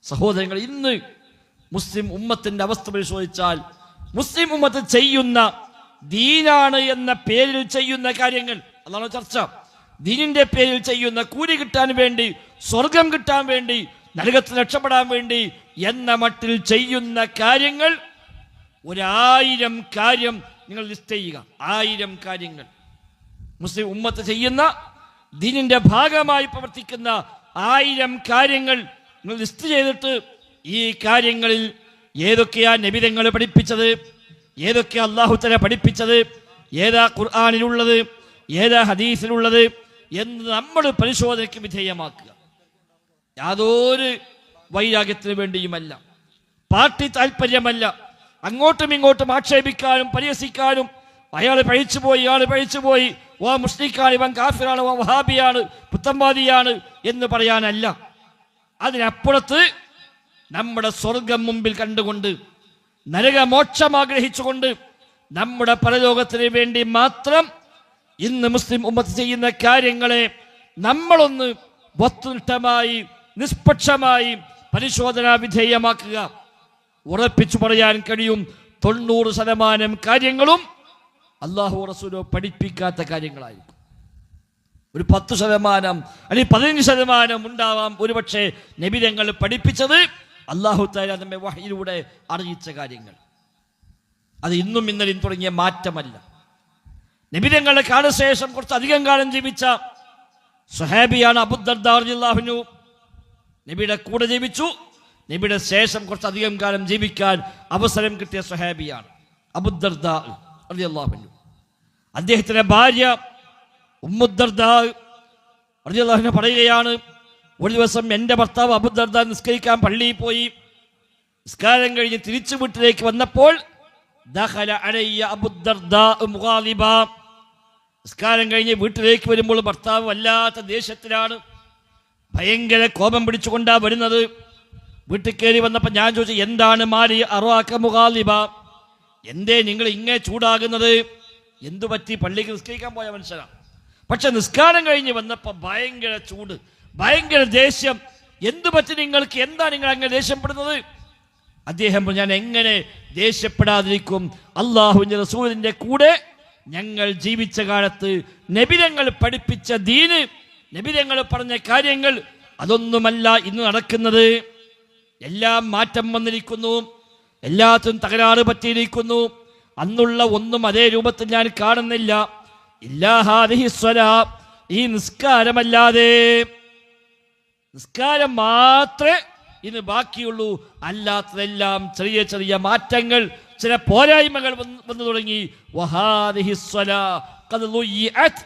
സഹോദരങ്ങൾ, ഇന്ന് മുസ്ലിം ഉമ്മത്തിന്റെ അവസ്ഥ പരിശോധിച്ചാൽ മുസ്ലിം ഉമ്മത്ത് ചെയ്യുന്ന ദീനാണ് എന്ന പേരിൽ ചെയ്യുന്ന കാര്യങ്ങൾ, അതാണ് ചർച്ച. ദീനിന്റെ പേരിൽ ചെയ്യുന്ന കൂലി കിട്ടാൻ വേണ്ടി, സ്വർഗം കിട്ടാൻ വേണ്ടി, നരകത്തിൽ രക്ഷപ്പെടാൻ വേണ്ടി എന്ന മട്ടിൽ ചെയ്യുന്ന കാര്യങ്ങൾ 1000 കാര്യം നിങ്ങൾ ലിസ്റ്റ് ചെയ്യുക. 1000 കാര്യങ്ങൾ മുസ്ലിം ഉമ്മത്ത് ചെയ്യുന്ന ദീനിന്റെ ഭാഗമായി പ്രവർത്തിക്കുന്ന 1000 കാര്യങ്ങൾ നിങ്ങൾ ലിസ്റ്റ് ചെയ്തിട്ട് ഈ കാര്യങ്ങളിൽ ഏതൊക്കെയാ നബിതങ്ങൾ പഠിപ്പിച്ചത്, ഏതൊക്കെയാ അല്ലാഹു തആല പഠിപ്പിച്ചത്, ഏതാ ഖുർആനിലുള്ളത്, ഏതാ ഹദീസിലുള്ളത് എന്ന് നമ്മൾ പരിശോധനയ്ക്ക് വിധേയമാക്കുക. യാതൊരു വൈരാഗ്യത്തിന് വേണ്ടിയുമല്ല, പാർട്ടി താല്പര്യമല്ല, അങ്ങോട്ടും ഇങ്ങോട്ടും ആക്ഷേപിക്കാനും പരിഹസിക്കാനും അയാൾ പഴിച്ചുപോയി, ഇയാൾ പഴിച്ചുപോയി, ഓ മുസ്ലിക്കാണ്, ഇവൻ കാഫിറാണ്, ഓ വഹാബിയാണ്, പുത്തംവാദിയാണ് എന്ന് പറയാനല്ല. അതിനപ്പുറത്ത് നമ്മുടെ സ്വർഗം മുമ്പിൽ കണ്ടുകൊണ്ട്, നരകമോക്ഷം ആഗ്രഹിച്ചുകൊണ്ട്, നമ്മുടെ പരലോകത്തിന് വേണ്ടി മാത്രം ഇന്ന് മുസ്ലിം ഉമ്മത്ത് ചെയ്യുന്ന കാര്യങ്ങളെ നമ്മളൊന്ന് വസ്തുനിഷ്ഠമായി നിഷ്പക്ഷമായി പരിശോധനാ വിധേയമാക്കുക. ഉറപ്പിച്ചു പറയാൻ കഴിയും, 90% കാര്യങ്ങളും അല്ലാഹു റസൂലോ പഠിപ്പിക്കാത്ത കാര്യങ്ങളായിരിക്കും. ഒരു 10% അല്ലെങ്കിൽ 15% ഉണ്ടാവാം ഒരുപക്ഷെ നബിതങ്ങൾ പഠിപ്പിച്ചത്, അല്ലാഹു തആല നമ്മെ വഹയിലൂടെ അറിയിച്ച കാര്യങ്ങൾ. അത് ഇന്നും ഇന്നലെയും തുടങ്ങിയ മാറ്റമല്ല. നബിതങ്ങളുടെ കാലശേഷം കുറച്ച് അധികം കാലം ജീവിച്ച സ്വഹാബിയാണ് അബൂദർദാ റളിയല്ലാഹു അൻഹു. നബിയുടെ കൂടെ ജീവിച്ചു, നബിയുടെ ശേഷം കുറച്ച് അധികം കാലം ജീവിക്കാൻ അവസരം കിട്ടിയ സ്വഹാബിയാണ് അബൂദർദാ റളിയല്ലാഹു അൻഹു. അദ്ദേഹത്തിന്റെ ഭാര്യ ഉമ്മുദ്ദർദാ റളിയല്ലാഹു അൻഹ പറയുകയാണ്, ഒരു ദിവസം എൻ്റെ ഭർത്താവ് അബൂദർദാ നിസ്കരിക്കാൻ പള്ളിയിൽ പോയി. നിസ്കാരം കഴിഞ്ഞ് തിരിച്ചു വീട്ടിലേക്ക് വന്നപ്പോൾ ദഖല അലയ്യ അബൂദർദാ മുഗാലിബാ. നിസ്കാരം കഴിഞ്ഞ് വീട്ടിലേക്ക് വരുമ്പോൾ ഭർത്താവ് വല്ലാത്ത ദേഷ്യത്തിലാണ്, ഭയങ്കര കോപം പിടിച്ചുകൊണ്ടാണ് വരുന്നത്. വീട്ടിൽ കയറി വന്നപ്പോൾ ഞാൻ ചോദിച്ചു, എന്താണ് മാലി അറാക മുഗാലിബ, എന്തേ നിങ്ങൾ ഇങ്ങനെ ചൂടാകുന്നത്, എന്തു പറ്റി? പള്ളിക്ക് നിസ്കരിക്കാൻ പോയ മനുഷ്യനാണ്, പക്ഷെ നിസ്കാരം കഴിഞ്ഞ് വന്നപ്പോൾ ഭയങ്കര ചൂട്, ഭയങ്കര ദേഷ്യം. എന്തു പറ്റി നിങ്ങൾക്ക്, എന്താ നിങ്ങൾ അങ്ങനെ ദേഷ്യപ്പെടുന്നത്? അദ്ദേഹം ഞാൻ എങ്ങനെ ദേഷ്യപ്പെടാതിരിക്കും, അല്ലാഹുവിൻ്റെ റസൂലിൻ്റെ കൂടെ ഞങ്ങൾ ജീവിച്ച കാലത്ത് നബിതങ്ങൾ പഠിപ്പിച്ച ദീന്, നബിതങ്ങൾ പറഞ്ഞ കാര്യങ്ങൾ അതൊന്നുമല്ല ഇന്ന് നടക്കുന്നത്. എല്ലാം മാറ്റം വന്നിരിക്കുന്നു, എല്ലാത്തിനും തകരാറ് പറ്റിയിരിക്കുന്നു. അന്നുള്ള ഒന്നും അതേ രൂപത്തിൽ ഞാൻ കാണുന്നില്ല. ഇല്ലാ ഹാദിഹി സ്വലാ, ഈ നിസ്കാരമല്ലാതെ, നിസ്കാരം മാത്രമേ ഇന്ന് ബാക്കിയുള്ളൂ. അല്ലാത്തതെല്ലാം ചെറിയ ചെറിയ മാറ്റങ്ങൾ, ചില പോരായ്മകൾ വന്നു തുടങ്ങി. വഹാദിഹി സ്വലാ ഖദ് ളുയിഅത്,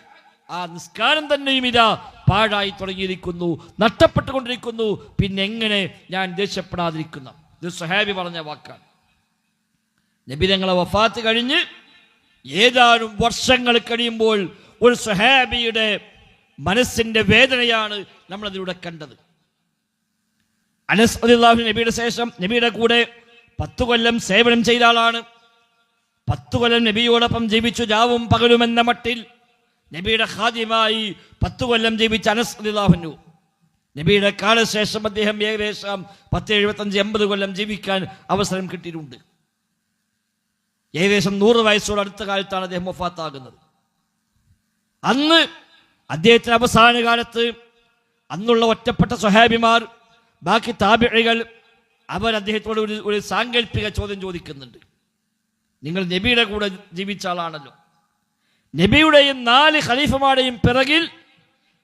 ആ നിസ്കാരം തന്നെയും ഇതാ പാഴായി തുടങ്ങിയിരിക്കുന്നു, നഷ്ടപ്പെട്ടുകൊണ്ടിരിക്കുന്നു. പിന്നെ എങ്ങനെ ഞാൻ ദേഷ്യപ്പെടാതിരിക്കുന്ന? ഇത് സ്വഹാബി പറഞ്ഞ വാക്കാണ്. നബിതങ്ങളെ വഫാത്ത് കഴിഞ്ഞ് ഏതാനും വർഷങ്ങൾ കഴിയുമ്പോൾ ഒരു സ്വഹാബിയുടെ മനസ്സിന്റെ വേദനയാണ് നമ്മളതിലൂടെ കണ്ടത്. അനസ് റളിയല്ലാഹു നബിയുടെ ശേഷം നബിയുടെ കൂടെ 10 കൊല്ലം സേവനം ചെയ്ത ആളാണ്. 10 കൊല്ലം നബിയോടൊപ്പം ജീവിച്ചു, രാവും പകലും എന്ന മട്ടിൽ നബിയുടെ ഖാദിമായി 10 കൊല്ലം ജീവിച്ച അനസ് റളിയല്ലാഹു അൻഹു. നബിയുടെ കാലശേഷം അദ്ദേഹം ഏകദേശം 10, 75, 80 കൊല്ലം ജീവിക്കാൻ അവസരം കിട്ടിയിട്ടുണ്ട്. ഏകദേശം 100 വയസ്സോട് അടുത്ത കാലത്താണ് അദ്ദേഹം വഫാത്താകുന്നത്. അന്ന് അദ്ദേഹത്തിന് അവസാന കാലത്ത് അന്നുള്ള ഒറ്റപ്പെട്ട സ്വഹാബിമാർ, ബാക്കി താബിഈകൾ, അവർ അദ്ദേഹത്തോട് ഒരു സാങ്കല്പിക ചോദ്യം ചോദിക്കുന്നുണ്ട്. നിങ്ങൾ നബിയുടെ കൂടെ ജീവിച്ച ആളാണല്ലോ, നബിയുടെയും 4 ഖലീഫമാരുടെയും പിറകിൽ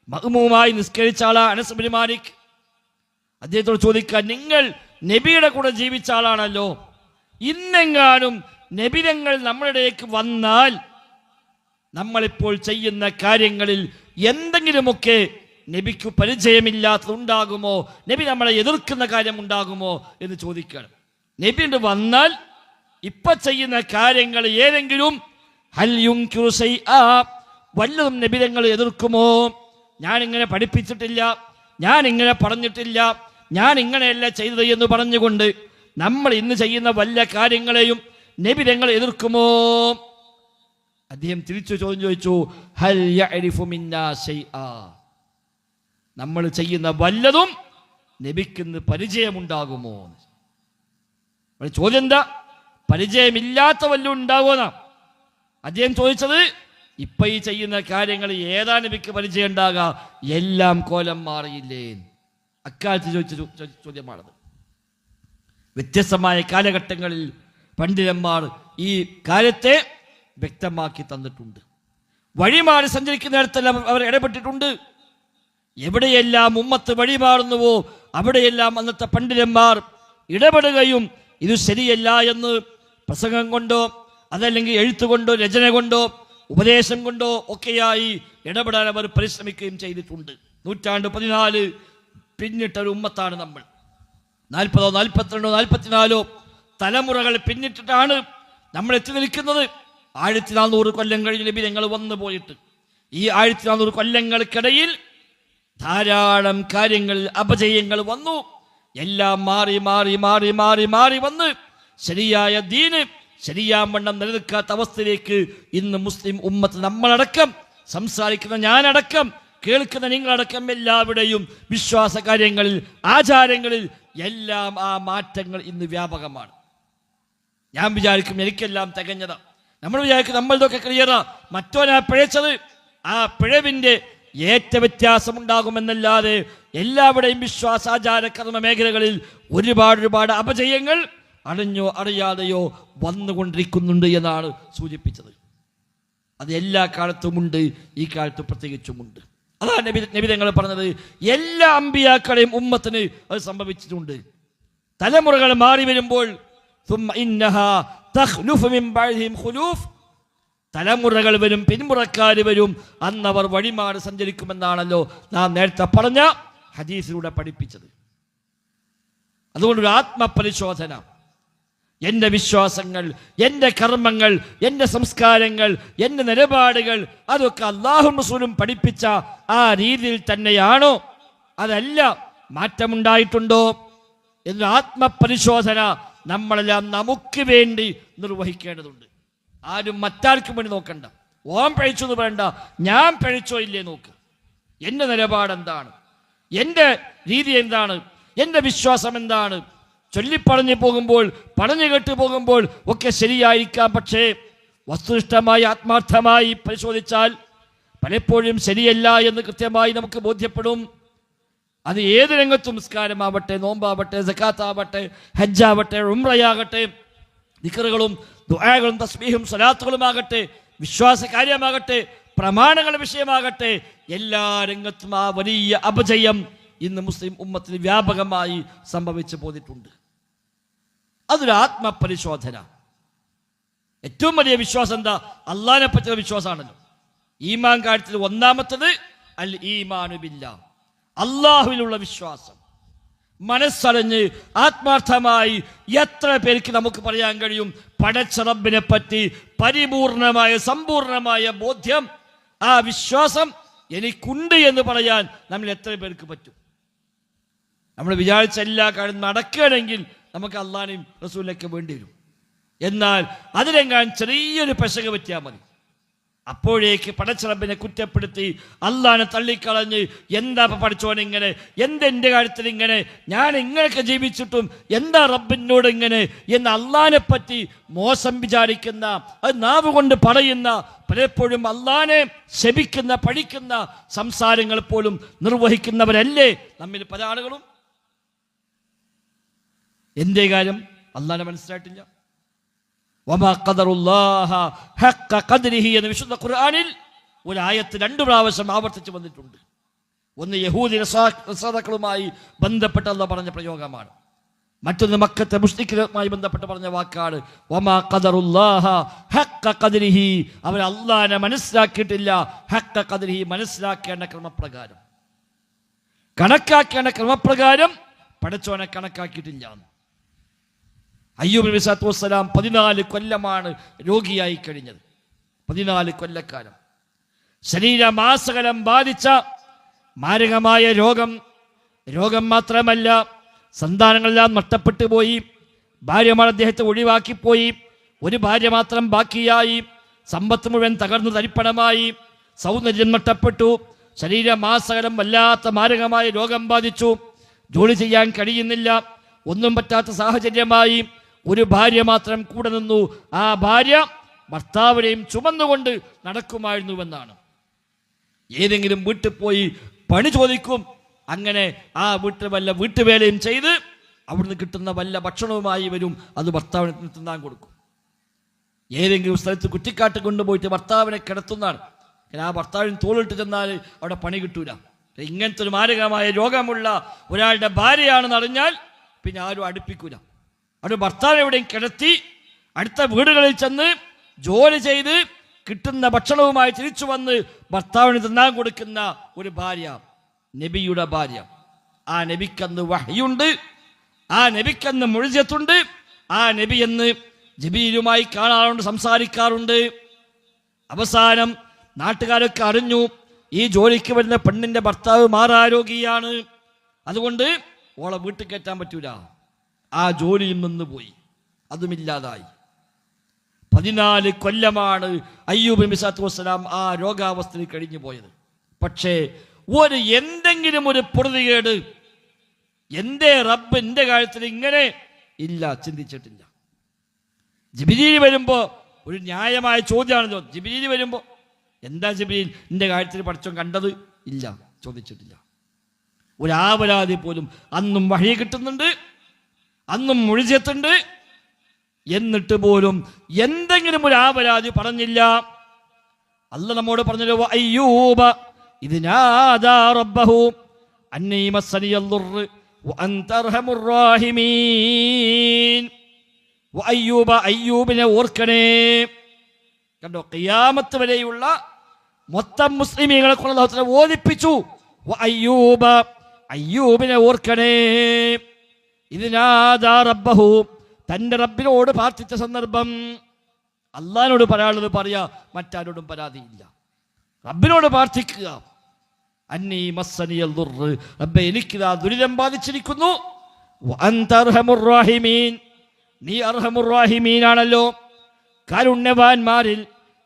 മഅ്മൂമായി നിസ്കരിച്ച ആളാണ് അനസ് ഇബ്നു മാലിക്. അദ്ദേഹത്തോട് ചോദിക്കാൻ, നിങ്ങൾ നബിയുടെ കൂടെ ജീവിച്ച ആളാണല്ലോ, ഇന്നെങ്ങാനും നബിതങ്ങൾ നമ്മളിലേക്ക് വന്നാൽ നമ്മളിപ്പോൾ ചെയ്യുന്ന കാര്യങ്ങളിൽ എന്തെങ്കിലുമൊക്കെ നബിക്ക് പരിചയമില്ലാത്തതുണ്ടാകുമോ, നബി നമ്മളെ എതിർക്കുന്ന കാര്യം ഉണ്ടാകുമോ എന്ന് ചോദിക്കണം. നബി വന്നാൽ ഇപ്പൊ ചെയ്യുന്ന കാര്യങ്ങൾ ഏതെങ്കിലും വല്ലതും നബിതങ്ങൾ എതിർക്കുമോ? ഞാനിങ്ങനെ പഠിപ്പിച്ചിട്ടില്ല, ഞാനിങ്ങനെ പറഞ്ഞിട്ടില്ല, ഞാൻ ഇങ്ങനെയല്ല ചെയ്തത് എന്ന് പറഞ്ഞുകൊണ്ട് നമ്മൾ ഇന്ന് ചെയ്യുന്ന വല്ല കാര്യങ്ങളെയും നബിതങ്ങൾ എതിർക്കുമോ? അദ്ദേഹം തിരിച്ചു ചോദ്യം ചോദിച്ചു, ഹൽ യഅരിഫു മിന്നാ ശൈആ, നമ്മൾ ചെയ്യുന്ന വല്ലതും നബിക്കിന്ന് പരിചയമുണ്ടാകുമോ? ചോദ്യം എന്താ? പരിചയമില്ലാത്ത വല്ലതും ഉണ്ടാകുമെന്നാ അദ്ദേഹം ചോദിച്ചത്. ഇപ്പൊ ഈ ചെയ്യുന്ന കാര്യങ്ങൾ ഏതാ നബിക്ക് പരിചയം ഉണ്ടാകുക? എല്ലാം കോലം മാറിയില്ലേ? അക്കാലത്ത് ചോദിച്ച ചോദ്യമാണത്. വ്യത്യസ്തമായ കാലഘട്ടങ്ങളിൽ പണ്ഡിതന്മാർ ഈ കാര്യത്തെ വ്യക്തമാക്കി തന്നിട്ടുണ്ട്. വഴിമാറി സഞ്ചരിക്കുന്നിടത്തെല്ലാം അവർ ഇടപെട്ടിട്ടുണ്ട്. എവിടെയെല്ലാം ഉമ്മത്ത് വഴിമാറുന്നുവോ അവിടെയെല്ലാം അന്നത്തെ പണ്ഡിതന്മാർ ഇടപെടുകയും ഇത് ശരിയല്ല എന്ന് പ്രസംഗം കൊണ്ടോ അതല്ലെങ്കിൽ എഴുത്തുകൊണ്ടോ രചന കൊണ്ടോ ഉപദേശം കൊണ്ടോ ഒക്കെയായി ഇടപെടാൻ അവർ പരിശ്രമിക്കുകയും ചെയ്തിട്ടുണ്ട്. 14 പിന്നിട്ടൊരു ഉമ്മത്താണ് നമ്മൾ. 40, 42, 44 തലമുറകൾ പിന്നിട്ടിട്ടാണ് നമ്മൾ എത്തി നിൽക്കുന്നത്. 1400 കൊല്ലം കഴിഞ്ഞ് നബി ഞങ്ങൾ വന്നു പോയിട്ട് ഈ 1400 കൊല്ലങ്ങൾക്കിടയിൽ ധാരാളം കാര്യങ്ങൾ അപജയങ്ങൾ വന്നു. എല്ലാം മാറി മാറി മാറി മാറി മാറി വന്ന് ശരിയായ ദീന് ശരിയാവണ്ണം നിലനിൽക്കാത്ത അവസ്ഥയിലേക്ക് ഇന്ന് മുസ്ലിം ഉമ്മത്ത് നമ്മളടക്കം, സംസാരിക്കുന്ന ഞാനടക്കം, കേൾക്കുന്ന നിങ്ങളടക്കം എല്ലാവരുടെയും വിശ്വാസ കാര്യങ്ങളിൽ ആചാരങ്ങളിൽ എല്ലാം ആ മാറ്റങ്ങൾ ഇന്ന് വ്യാപകമാണ്. ഞാൻ വിചാരിക്കും എനിക്കെല്ലാം തികഞ്ഞതാ, നമ്മൾ വിചാരിക്കും നമ്മളിതൊക്കെ ക്ലിയറാ, മറ്റോനാ പിഴച്ചത്. ആ പിഴവിന്റെ ഏറ്റ വ്യത്യാസമുണ്ടാകുമെന്നല്ലാതെ എല്ലാവരുടെയും വിശ്വാസാചാര കർമ്മ മേഖലകളിൽ ഒരുപാട് അപജയങ്ങൾ അറിഞ്ഞോ അറിയാതെയോ വന്നുകൊണ്ടിരിക്കുന്നുണ്ട് എന്നാണ് സൂചിപ്പിച്ചത്. അത് എല്ലാ കാലത്തുമുണ്ട്, ഈ കാലത്ത് പ്രത്യേകിച്ചുമുണ്ട്. അതാണ് നബി തങ്ങൾ പറഞ്ഞത്. എല്ലാ അമ്പിയാക്കളെയും ഉമ്മത്തിന് അത് സംഭവിച്ചിട്ടുണ്ട്. തലമുറകൾ മാറി വരുമ്പോൾ തലമുറകൾ വരും, പിന്മുറക്കാർ വരും, അന്നവർ വഴിമാറി സഞ്ചരിക്കുമെന്നാണല്ലോ നാം നേരത്തെ പറഞ്ഞ ഹദീസിലൂടെ പഠിപ്പിച്ചത്. അതുകൊണ്ടൊരു ആത്മപരിശോധന, എൻ്റെ വിശ്വാസങ്ങൾ, എൻ്റെ കർമ്മങ്ങൾ, എൻ്റെ സംസ്കാരങ്ങൾ, എൻ്റെ നിലപാടുകൾ അതൊക്കെ അല്ലാഹുവും റസൂലും പഠിപ്പിച്ച ആ രീതിയിൽ തന്നെയാണോ, അതല്ല മാറ്റമുണ്ടായിട്ടുണ്ടോ എന്നൊരു ആത്മപരിശോധന നമ്മളെല്ലാം നമുക്ക് വേണ്ടി നിർവഹിക്കേണ്ടതുണ്ട്. ആരും മറ്റാർക്കും വേണ്ടി നോക്കണ്ട. ഓൻ പഴിച്ചു എന്ന് പറയണ്ട, ഞാൻ പഴിച്ചോ ഇല്ലേ നോക്ക്. എൻ്റെ നിലപാടെന്താണ്, എൻ്റെ രീതി എന്താണ്, എൻ്റെ വിശ്വാസം എന്താണ്? ചൊല്ലിപ്പറഞ്ഞു പോകുമ്പോൾ, പറഞ്ഞു കേട്ടു പോകുമ്പോൾ ഒക്കെ ശരിയായിരിക്കാം. പക്ഷേ വസ്തുനിഷ്ഠമായി ആത്മാർത്ഥമായി പരിശോധിച്ചാൽ പലപ്പോഴും ശരിയല്ല എന്ന് കൃത്യമായി നമുക്ക് ബോധ്യപ്പെടും. അത് ഏത് രംഗത്തും, നിസ്കാരമാവട്ടെ, നോമ്പാവട്ടെ, സക്കാത്താവട്ടെ, ഹജ്ജാവട്ടെ, ഉംറയാകട്ടെ, ദിക്റുകളും ദുആകളും തസ്ബീഹും സ്വലാത്തുകളുമാകട്ടെ, വിശ്വാസ കാര്യമാകട്ടെ, പ്രമാണങ്ങളുടെ വിഷയമാകട്ടെ, എല്ലാ രംഗത്തും ആ വലിയ അപജയം ഇന്ന് മുസ്ലിം ഉമ്മത്തിന് വ്യാപകമായി സംഭവിച്ചു പോന്നിട്ടുണ്ട്. അതൊരു ആത്മപരിശോധന. ഏറ്റവും വലിയ വിശ്വാസം എന്താ? അള്ളാഹിനെ പറ്റിയുള്ള വിശ്വാസമാണല്ലോ. ഈമാൻ കാര്യത്തിൽ ഒന്നാമത്തത് അൽ ഈമാനു ബില്ലാഹ്, അള്ളാഹുവിലുള്ള വിശ്വാസം. മനസ്സറിഞ്ഞ് ആത്മാർത്ഥമായി എത്ര പേർക്ക് നമുക്ക് പറയാൻ കഴിയും പടച്ച റബ്ബിനെ പറ്റി പരിപൂർണമായ സമ്പൂർണമായ ബോധ്യം, ആ വിശ്വാസം എനിക്കുണ്ട് എന്ന് പറയാൻ നമ്മൾ എത്ര പേർക്ക് പറ്റും? നമ്മൾ വിചാരിച്ച എല്ലാ കാര്യം നടക്കുകയാണെങ്കിൽ നമുക്ക് അള്ളാഹിനെയും റസൂലിനൊക്കെ വേണ്ടി വരും. എന്നാൽ അതിലെങ്ങാൻ ചെറിയൊരു പെശക് പറ്റിയാൽ മതി, അപ്പോഴേക്ക് പടച്ച റബ്ബിനെ കുറ്റപ്പെടുത്തി അള്ളാഹിനെ തള്ളിക്കളഞ്ഞ് എന്താ പഠിച്ചോനിങ്ങനെ, എന്തെൻ്റെ കാര്യത്തിൽ ഇങ്ങനെ, ഞാൻ ഇങ്ങനെയൊക്കെ ജീവിച്ചിട്ടും എന്താ റബ്ബിനോട് ഇങ്ങനെ എന്ന് അള്ളാഹിനെ പറ്റി മോശം വിചാരിക്കുന്ന, അത് നാവ് കൊണ്ട് പറയുന്ന, പലപ്പോഴും അള്ളാഹിനെ ശപിക്കുന്ന, പഴിക്കുന്ന സംസാരങ്ങൾ പോലും നിർവഹിക്കുന്നവരല്ലേ നമ്മിൽ പല ആളുകളും. എന്തേ കാര്യം? അള്ളാഹിനെ മനസ്സിലായിട്ടില്ല. വമാ ഖദറുല്ലാഹ ഹഖ്ഖ ഖദ്രിഹി എന്ന വിശുദ്ധ ഖുർആനിൽ ഒരു ആയത്ത് 2 പ്രാവശ്യം ആവർത്തിച്ച് വന്നിട്ടുണ്ട്. ഒന്ന് യഹൂദി നസാറാക്കളുമായി ബന്ധപ്പെട്ട് അല്ലാഹ് പറഞ്ഞ പ്രയോഗമാണ്, മറ്റൊന്ന് മക്കത്തെ മുശ്രിക്കുകളുമായി ബന്ധപ്പെട്ട് പറഞ്ഞ വാക്കാണ്. വമാ ഖദറുല്ലാഹ ഹഖ്ഖ ഖദ്രിഹി, അവർ അള്ളാഹിനെ മനസ്സിലാക്കിയിട്ടില്ല. ഹഖ്ഖ ഖദ്രിഹി, മനസ്സിലാക്കേണ്ട ക്രമപ്രകാരം, കണക്കാക്കേണ്ട ക്രമപ്രകാരം പടച്ചോനെ കണക്കാക്കിയിട്ടില്ല. അയ്യൂബ് നബി സ്വല്ലല്ലാഹു അലൈഹി വസല്ലം 14 കൊല്ലമാണ് രോഗിയായി കഴിഞ്ഞത്. 14 കൊല്ലക്കാലം ശരീരമാസകലം ബാധിച്ച മാരകമായ രോഗം മാത്രമല്ല, സന്താനങ്ങളെല്ലാം നഷ്ടപ്പെട്ടു പോയി. ഭാര്യമാർ അദ്ദേഹത്തെ ഒഴിവാക്കിപ്പോയി. ഒരു ഭാര്യ മാത്രം ബാക്കിയായി. സമ്പത്ത് മുഴുവൻ തകർന്നു തരിപ്പണമായി. സൗന്ദര്യം നഷ്ടപ്പെട്ടു. ശരീരമാസകലം വല്ലാത്ത മാരകമായ രോഗം ബാധിച്ചു. ജോലി ചെയ്യാൻ കഴിയുന്നില്ല, ഒന്നും പറ്റാത്ത സാഹചര്യമായി ഒരു ഭാര്യ മാത്രം കൂടെ നിന്നു. ആ ഭാര്യ ഭർത്താവിനെയും ചുമന്നുകൊണ്ട് നടക്കുമായിരുന്നുവെന്നാണ്. ഏതെങ്കിലും വീട്ടിൽ പോയി പണി ചോദിക്കും. അങ്ങനെ ആ വീട്ടിൽ വല്ല വീട്ടുവേലയും ചെയ്ത് അവിടുന്ന് കിട്ടുന്ന വല്ല ഭക്ഷണവുമായി വരും. അത് ഭർത്താവിന് തിന്നാൻ കൊടുക്കും. ഏതെങ്കിലും സ്ഥലത്ത് കുറ്റിക്കാട്ട് കൊണ്ടുപോയിട്ട് ഭർത്താവിനെ കിടത്തുന്നതാണ്. ആ ഭർത്താവിന് തോളിട്ട് ചെന്നാൽ അവിടെ പണി കിട്ടൂല. ഇങ്ങനത്തെ ഒരു മാരകമായ രോഗമുള്ള ഒരാളുടെ ഭാര്യയാണെന്ന് അറിഞ്ഞാൽ പിന്നെ ആരും അടുപ്പിക്കൂല. അവിടെ ഭർത്താവ് എവിടെയും കിടത്തി അടുത്ത വീടുകളിൽ ചെന്ന് ജോലി ചെയ്ത് കിട്ടുന്ന ഭക്ഷണവുമായി തിരിച്ചു വന്ന് ഭർത്താവിന് തിന്നാൻ കൊടുക്കുന്ന ഒരു ഭാര്യ, നബിയുടെ ഭാര്യ. ആ നബിക്കന്ന് വഹ്യുണ്ട്, ആ നബിക്കന്ന് മുഅ്ജിസത്തുണ്ട്. ആ നബി എന്ന് ജിബ്രീലുമായി കാണാറുണ്ട്, സംസാരിക്കാറുണ്ട്. അവസാനം നാട്ടുകാരൊക്കെ അറിഞ്ഞു ഈ ജോലിക്ക് വരുന്ന പെണ്ണിന്റെ ഭർത്താവ് മാറാരോഗിയാണ്, അതുകൊണ്ട് ഓളെ വീട്ടിൽ കയറ്റാൻ പറ്റൂല. ആ ജോലിയിൽ നിന്ന് പോയി, അതുമില്ലാതായി. 14 കൊല്ലമാണ് അയ്യൂബ് നബി സ്വല്ലല്ലാഹു അലൈഹി വസല്ലം ആ രോഗാവസ്ഥയിൽ കഴിഞ്ഞു പോയത്. പക്ഷേ എന്തെങ്കിലും ഒരു പൊറുതികേട് എന്റെ റബ്ബ് എന്റെ കാര്യത്തിൽ ഇങ്ങനെ ഇല്ല, ചിന്തിച്ചിട്ടില്ല. ജിബ്രീൽ വരുമ്പോ ഒരു ന്യായമായ ചോദ്യമാണല്ലോ. ജിബ്രീൽ വരുമ്പോ എന്താ ജിബ്രീൽ എന്റെ കാര്യത്തിൽ പഠിച്ചോൻ കണ്ടത്? ഇല്ല, ചോദിച്ചിട്ടില്ല. ഒരാപരാധി പോലും അന്നും വഹി കിട്ടുന്നുണ്ട്, അന്നും മുഴുജത്തുണ്ട്, എന്നിട്ട് പോലും എന്തെങ്കിലും ഒരു ആപരാധി പറഞ്ഞില്ല. അല്ലാഹ് നമ്മോട് പറഞ്ഞല്ലോ, അയ്യൂബ ഇദ് നാദാ റബ്ബഹു അന്നീ മസ്സനിയൽ ദുർറ് വഅൻത അർഹമുർ റഹീമീൻ. അയ്യൂബ, അയ്യൂബിനെ ഓർക്കണേ. കണ്ടോ, ഖിയാമത്ത് വരെയുള്ള മൊത്തം മുസ്ലിമീങ്ങളെ കൊണ്ട് അല്ലാഹു തആല ഓദിപ്പിച്ചു. അയ്യൂബ, അയ്യൂബിനെ ഓർക്കണേ. ഇദ് നാദാ റബ്ബഹു, തന്റെ റബ്ബിനോട് പ്രാർത്ഥിച്ച സന്ദർഭം. അള്ളാഹിനോട് പറയാനുള്ളത് പറയാ, മറ്റാരോടും പരാതിയില്ല. റബ്ബിനോട് പ്രാർത്ഥിക്കുക. അന്നീ മസ്സനിയൽ ദുർറ്, റബ്ബേ എനിക്കിതാ ദുരിതം ബാധിച്ചിരിക്കുന്നു. വഅൻത അർഹമുർ റഹീമീൻ, നീ അർഹമുർ റഹീമീനാണല്ലോ, കാരുണ്യവാന്മാരിൽ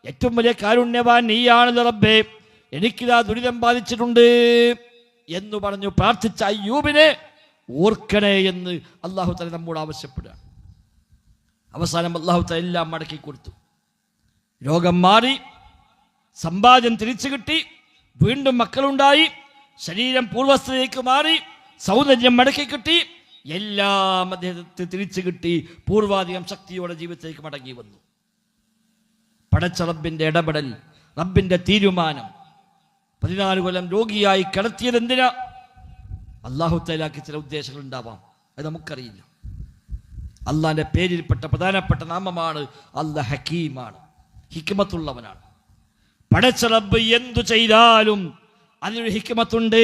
ഏറ്റവും വലിയ കാരുണ്യവാൻ നീയാണല്ലോ റബ്ബേ, എനിക്കിതാ ദുരിതം ബാധിച്ചിട്ടുണ്ട് എന്ന് പറഞ്ഞു പ്രാർത്ഥിച്ച അയ്യൂബിനെ ഓർക്കണേ എന്ന് അല്ലാഹു തആല നമ്മോട് ആവശ്യപ്പെടുകയാണ്. അവസാനം അല്ലാഹു തആല എല്ലാം മടക്കി കൊടുത്തു. രോഗം മാറി, സമ്പാദ്യം തിരിച്ചു കിട്ടി, വീണ്ടും മക്കളുണ്ടായി, ശരീരം പൂർവസ്ഥയിലേക്ക് മാറി, സൗന്ദര്യം മടക്കി കിട്ടി, എല്ലാം അദ്ദേഹത്തെ തിരിച്ചു കിട്ടി. പൂർവാധികം ശക്തിയോടെ ജീവിതത്തിലേക്ക് മടങ്ങി വന്നു. പടച്ച റബ്ബിന്റെ ഇടപെടൽ, റബ്ബിന്റെ തീരുമാനം. 14 കൊല്ലം രോഗിയായി കിടത്തിയത് എന്തിനാ? അല്ലാഹു തആലക്ക് ചില ഉദ്ദേശങ്ങൾ ഉണ്ടാവാം, അത് നമുക്കറിയില്ല. അള്ളാന്റെ പേരിൽപ്പെട്ട പ്രധാനപ്പെട്ട നാമമാണ് അല്ലാഹ് ഹക്കീമാണ്, ഹിക്മത്തുള്ളവനാണ്. പടച്ച റബ്ബ് എന്തു ചെയ്താലും അതിനൊരു ഹിക്മത്തുണ്ട്.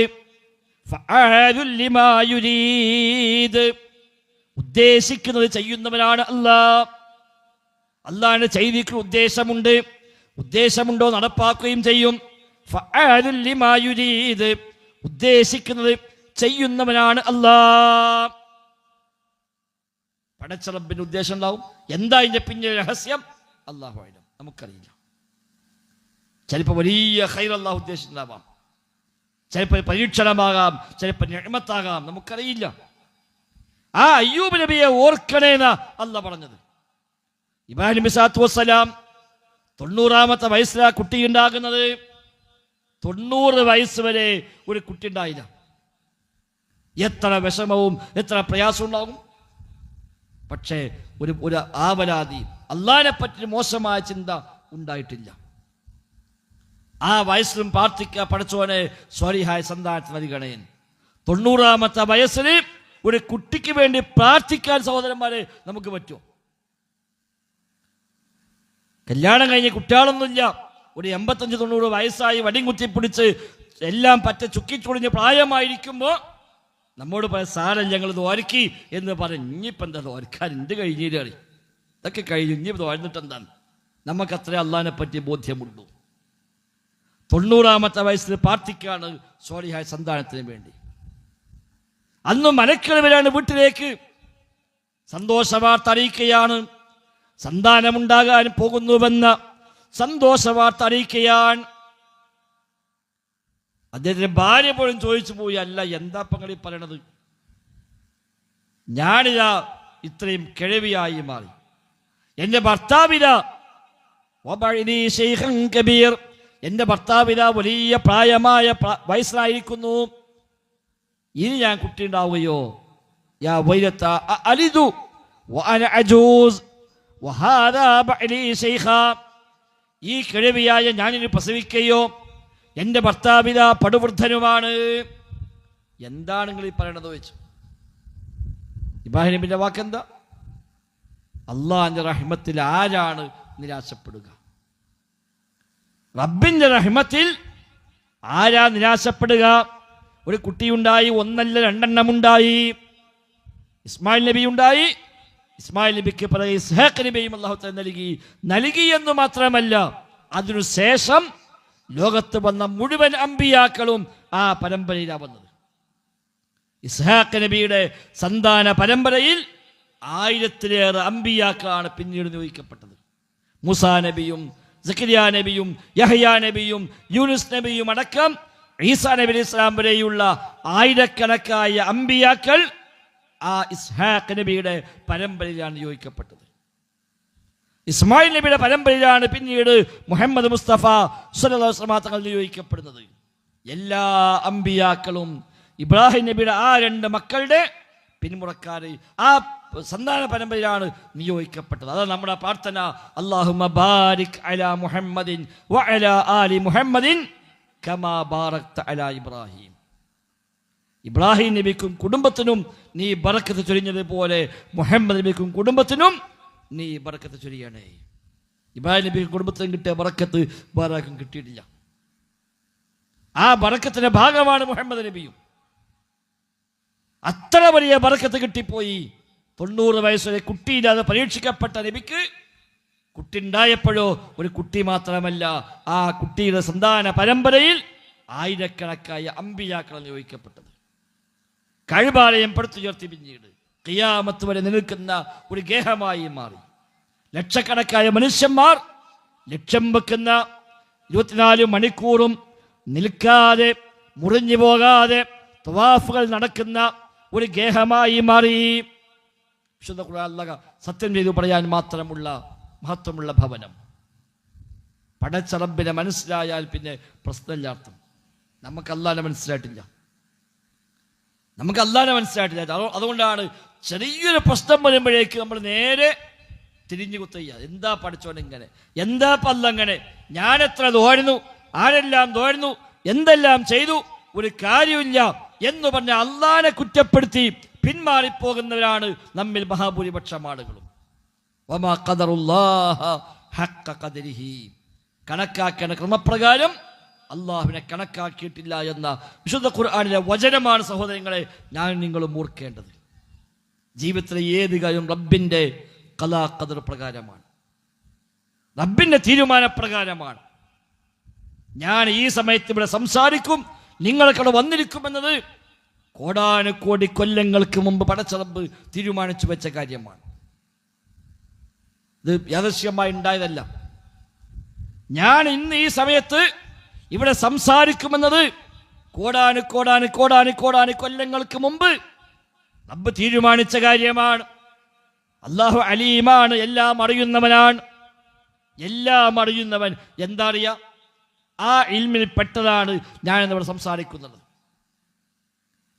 ഫഅലുൽ ലിമാ യുരീദ്, ഉദ്ദേശിക്കുന്നത് ചെയ്യുന്നവനാണ് അല്ലാഹ്. അല്ലാഹുവിന്റെ ചെയ്തിക്ക് ഉദ്ദേശമുണ്ട്, ഉദ്ദേശമുണ്ടോ നടപ്പാക്കുകയും ചെയ്യും. ഫഅലുൽ ലിമാ യുരീദ്, ഉദ്ദേശിക്കുന്നത് ചെയ്യുന്നവനാണ് അല്ലാഹ്. പടച്ച റബ്ബിന്റെ ഉദ്ദേശം ഉണ്ടാവും. എന്താ ഇതിന്റെ പിന്നെ രഹസ്യം? അല്ലാഹു അഅലം, നമുക്കറിയില്ല. ചിലപ്പോൾ വലിയ ഖൈർ അല്ലാഹു ഉദ്ദേശിച്ചിട്ടുണ്ടാവാം, ചിലപ്പോൾ പരീക്ഷണമാകാം, ചിലപ്പോൾ നിഅമത്താകാം, നമുക്കറിയില്ല. ആ അയ്യൂബ് നബിയെ ഓർക്കണേന്നാ അല്ലാഹ് പറഞ്ഞത്. ഇബ്രാഹിം നബി സ്വല്ലല്ലാഹു അലൈഹി വസല്ലം 90ാമത്തെ വയസ്സിലാ കുട്ടി ഉണ്ടാകുന്നത്. 90 വയസ്സ് വരെ ഒരു കുട്ടി ഉണ്ടായില്ല. എത്ര വിഷമവും എത്ര പ്രയാസവും ഉണ്ടാകും. പക്ഷേ ഒരു ആവലാതി, അള്ളാഹിനെ പറ്റി മോശമായ ചിന്ത ഉണ്ടായിട്ടില്ല. ആ വയസ്സിലും പ്രാർത്ഥിക്കുക, പടച്ചോനെ സ്വലിഹായ സന്താനത്തിന് നൽകണേ. 90ാമത്തെ വയസ്സിൽ ഒരു കുട്ടിക്ക് വേണ്ടി പ്രാർത്ഥിക്കാൻ സഹോദരന്മാരെ നമുക്ക് പറ്റുമോ? കല്യാണം കഴിഞ്ഞ് കുട്ടികളൊന്നുമില്ല, ഒരു 85-90 വയസ്സായി വടിയും കുത്തിപ്പിടിച്ച് എല്ലാം പറ്റ ചുക്കിച്ചുളിഞ്ഞ് പ്രായമായിരിക്കുമ്പോൾ നമ്മോട് പറയാം, സാരം ഞങ്ങൾ ദോരക്കി എന്ന് പറയും. ഇനിയിപ്പോൾ എന്താ ദോരക്കാൻ, എന്ത് കഴിഞ്ഞില്ല, ഇതൊക്കെ കഴിഞ്ഞു, ഇനി ദോരുന്നിട്ട് എന്താണ്? നമുക്കത്രേ അള്ളാഹിനെ പറ്റി ബോധ്യമുള്ളൂ. 90ാമത്തെ വയസ്സിൽ പ്രാർത്ഥിക്കുകയാണ് സ്വാലിഹായ സന്താനത്തിന് വേണ്ടി. അന്ന് മലക്കൾ വരാണ് വീട്ടിലേക്ക്, സന്തോഷവാർത്ത അറിയിക്കുകയാണ്. സന്താനമുണ്ടാകാൻ പോകുന്നുവെന്ന സന്തോഷവാർത്ത അറിയിക്കുകയാണ്. അദ്ദേഹത്തിന്റെ ഭാര്യ പോലും ചോദിച്ചു പോയി, അല്ല എന്താ പങ്ങളി പറയണത്? ഞാനിതാ ഇത്രയും കിഴവിയായി മാറി. എൻ്റെ ഭർത്താവിതാ കബീർ, എൻ്റെ ഭർത്താവിതാ വലിയ പ്രായമായ വയസ്സായിരിക്കുന്നു. ഇനി ഞാൻ കുട്ടി ഉണ്ടാവുകയോ? യാ വൈലത്ത അലിദു വഅന അജൂസ് വഹാദാ ബഅലി ശൈഖാ, ഈ കിഴവിയായ ഞാനിനി പ്രസവിക്കുകയോ? എൻ്റെ ഭർത്താവിതാ പടുവൃദ്ധനുമാണ്. എന്താണ് നിങ്ങൾ ഈ പറയണത് വെച്ചു? ഇബ്രാഹിം നബിന്റെ വാക്കെന്താ? അള്ളാഹിന്റെ റഹ്മത്തിൽ ആരാണ് നിരാശപ്പെടുക? റബ്ബിന്റെ റഹ്മത്തിൽ ആരാ നിരാശപ്പെടുക? ഒരു കുട്ടിയുണ്ടായി, ഒന്നല്ല രണ്ടെണ്ണം ഉണ്ടായി. ഇസ്മായിൽ നബി ഉണ്ടായി. ഇസ്മായിൽ നബിക്ക് പിറകെ ഇസ്ഹാഖ് നബിയും അല്ലാഹു തആല നൽകി എന്ന് മാത്രമല്ല, അതിനുശേഷം ലോകത്ത് വന്ന മുഴുവൻ അമ്പിയാക്കളും ആ പരമ്പരയിലാണ് വന്നത്. ഇസ്ഹാഖ് നബിയുടെ സന്താന പരമ്പരയിൽ 1000-ലേറെ അമ്പിയാക്കളാണ് പിന്നീട് നിയോഗിക്കപ്പെട്ടത്. മൂസാ നബിയും സക്കരിയ നബിയും യഹ്യാ നബിയും യൂനുസ് നബിയും അടക്കം ഈസാ നബി അലൈഹി സ്വലാം വരെയുള്ള ആയിരക്കണക്കായ അമ്പിയാക്കൾ ആ ഇസ്ഹാഖ് നബിയുടെ പരമ്പരയിലാണ് നിയോഗിക്കപ്പെട്ടത്. ഇസ്മായിൽ നബിയുടെ പരമ്പരയിലാണ് പിന്നീട് മുഹമ്മദ് മുസ്തഫ സ്വല്ലല്ലാഹു അലൈഹി വസല്ലം തങ്ങൾ നിയോഗിക്കപ്പെടുന്നത്. എല്ലാ അമ്പിയാക്കളും ഇബ്രാഹിം നബിയുടെ ആ 2 മക്കളുടെ പിന്മുറക്കാര് ആ സന്താന പരമ്പരയിലാണ് നിയോഗിക്കപ്പെട്ടത്. അതാണ് നമ്മുടെ പ്രാർത്ഥന. അല്ലാഹുമ്മ ബാരിക് അലാ മുഹമ്മദിൻ വഅലാ ആലി മുഹമ്മദിൻ കമാ ബാറക്ത അലാ ഇബ്രാഹിം. ഇബ്രാഹിം നബിക്കും കുടുംബത്തിനും നീ ബറക്കത്ത് ചൊരിഞ്ഞതുപോലെ മുഹമ്മദ് നബിക്കും കുടുംബത്തിനും നീ ബറക്കത്ത് ചൊരിയണേ. ഇബ്രാഹിം നബിക്കും കുടുംബത്തിനും കിട്ടിയ ബറക്കത്ത് വേറെ ആർക്കും കിട്ടിയിട്ടില്ല. ആ ബറക്കത്തിന്റെ ഭാഗമാണ് മുഹമ്മദ് നബിയും. അത്ര വലിയ ബറക്കത്ത് കിട്ടിപ്പോയി. 90 വയസ്സുവരെ കുട്ടിയില്ലാതെ പരീക്ഷിക്കപ്പെട്ട നബിക്ക് കുട്ടി ഉണ്ടായപ്പോഴോ ഒരു കുട്ടി മാത്രമല്ല, ആ കുട്ടിയുടെ സന്താന പരമ്പരയിൽ ആയിരക്കണക്കായ അമ്പിയാക്കൾ നിയോഗിക്കപ്പെട്ടത്. കഅബാലയം പടുത്തുയർത്തി പിന്നീട് ഖിയാമത്ത് വരെ നിൽക്കുന്ന ഒരു ഗേഹമായി മാറി. ലക്ഷക്കണക്കായ മനുഷ്യന്മാർ ലക്ഷ്യം വെക്കുന്ന 24 മണിക്കൂറും നിൽക്കാതെ മുറിഞ്ഞു പോകാതെ തവാഫുകൾ നടക്കുന്ന ഒരു ഗേഹമായി മാറി. വിശുദ്ധ ഖുർആൻ സത്യം ചെയ്തു പറയാൻ മാത്രമുള്ള മഹത്വമുള്ള ഭവനം. പടച്ച റബ്ബിനെ മനസ്സിലായാൽ പിന്നെ പ്രശ്നമില്ലാർത്ഥം. നമുക്ക് അല്ലാഹുവിനെ മനസ്സിലായിട്ടില്ല. അതുകൊണ്ടാണ് ചെറിയൊരു പ്രശ്നം വരുമ്പോഴേക്ക് നമ്മൾ നേരെ തിരിഞ്ഞു കുത്തുക. എന്താ പഠിച്ചോൻ ഇങ്ങനെ, എന്താ പല്ലങ്ങനെ, ഞാൻ എത്ര തോരുന്നു, ആരെല്ലാം തോരുന്നു, എന്തെല്ലാം ചെയ്തു, ഒരു കാര്യമില്ല എന്ന് പറഞ്ഞ അള്ളാനെ കുറ്റപ്പെടുത്തി പിന്മാറിപ്പോകുന്നവരാണ് നമ്മിൽ മഹാഭൂരിപക്ഷം ആളുകളും. വമാ ഖദറുല്ലാഹ ഹഖ്ഖ ഖദരിഹി, കണക്കാക്കേണ്ട ക്രമപ്രകാരം അള്ളാഹുവിനെ കണക്കാക്കിയിട്ടില്ല എന്ന വിശുദ്ധ ഖുർആനിലെ വചനമാണ് സഹോദരങ്ങളെ ഞാൻ നിങ്ങളും ഓർക്കേണ്ടത്. ജീവിതത്തിലെ ഏത് കാര്യം റബ്ബിന്റെ ഖലാ ഖദർ പ്രകാരമാണ്, റബ്ബിന്റെ തീരുമാനപ്രകാരമാണ്. ഞാൻ ഈ സമയത്ത് ഇവിടെ സംസാരിക്കും, നിങ്ങൾക്കവിടെ വന്നിരിക്കുമെന്നത് കോടാനുകോടി കൊല്ലങ്ങൾക്ക് മുമ്പ് പടച്ച റബ്ബ് തീരുമാനിച്ചു വെച്ച കാര്യമാണ്. ഇത് യാദൃശ്യമായി ഉണ്ടായതല്ല. ഞാൻ ഇന്ന് ഈ സമയത്ത് ഇവിടെ സംസാരിക്കുമെന്നത് കോടാനുകോടി കൊല്ലങ്ങൾക്ക് മുമ്പ് റബ്ബ് തീരുമാനിച്ച കാര്യമാണ്. അല്ലാഹു അലീമാണ്, എല്ലാം അറിയുന്നവനാണ്. എല്ലാം അറിയുന്നവൻ എന്താ അറിയാ? ആ ഇൽമിൽ പെട്ടതാണ് ഞാൻ ഇവിടെ സംസാരിക്കുന്നത്.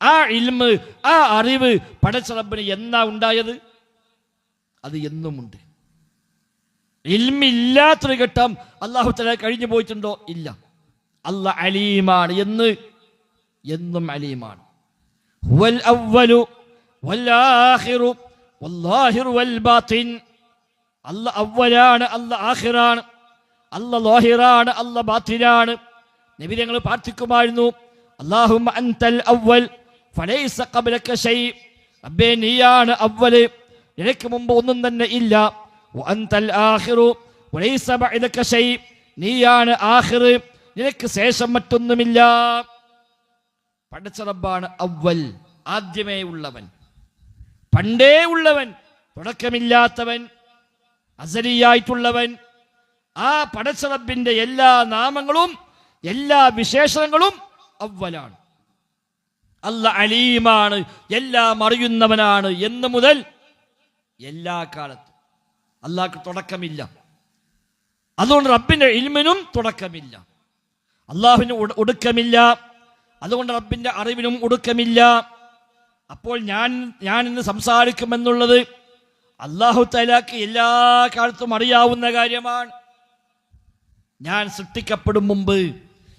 ആ ഇൽമ്, ആ അറിവ് പടച്ച റബ്ബിന് എന്നാ ഉണ്ടായത്? അത് എന്നുമുണ്ട്. ഇൽമില്ലാത്തൊരു ഘട്ടം അല്ലാഹു തആല കഴിഞ്ഞു പോയിട്ടുണ്ടോ? ഇല്ല. അല്ലാഹ് അലീമാണ്, എന്നും അലീമാണ്. ഹുവൽ അവ്വലു വൽ ആഖിറു വല്ലാഹിറു വൽ ബാത്തിൻ. അല്ലാഹ് അവ്വലാണ്, അല്ലാഹ് ആഖിറാണ്, അല്ലാഹ് ലാഹിറാണ്, അല്ലാഹ് ബാത്തിനാണ്. നബി ഞങ്ങൾ പ്രാർത്ഥിക്കുമായിരുന്നു, അല്ലാഹുമ്മ അൻതൽ അവ്വൽ ഫലൈസ ഖബ്ലക ശൈ. റബ്ബേ നീയാണ് അവ്വൽ, നിനക്ക് മുമ്പ് ഒന്നും തന്നെ ഇല്ല. വഅൻതൽ ആഖിറു വലൈസ ബഅദക ശൈ. നീയാണ് ആഖിർ, നിനക്ക് ശേഷം മറ്റൊന്നുമില്ല. പടച്ച റബ്ബാണ് അവ്വൽ, ആദ്യമേ ഉള്ളവൻ, പണ്ടേ ഉള്ളവൻ, തുടക്കമില്ലാത്തവൻ, അസലിയായിട്ടുള്ളവൻ. ആ പടച്ച റബ്ബിന്റെ എല്ലാ നാമങ്ങളും എല്ലാ വിശേഷണങ്ങളും അവ്വലാണ്. അല്ലാഹ് അലീമാണ്, എല്ലാം അറിയുന്നവനാണ് എന്ന് മുതൽ എല്ലാ കാലത്തും. അല്ലാഹ്ക്ക് തുടക്കമില്ല. അതുകൊണ്ട് റബ്ബിന്റെ ഇൽമിനും തുടക്കമില്ല. അള്ളാഹുവിന് ഒടുക്കമില്ല. അതുകൊണ്ട് റബ്ബിന്റെ അറിവിനും ഒടുക്കമില്ല. അപ്പോൾ ഞാൻ ഇന്ന് സംസാരിക്കുമെന്നുള്ളത് അല്ലാഹു തആലക്ക് എല്ലാ കാലത്തും അറിയാവുന്ന കാര്യമാണ്. ഞാൻ സൃഷ്ടിക്കപ്പെടും മുമ്പ്,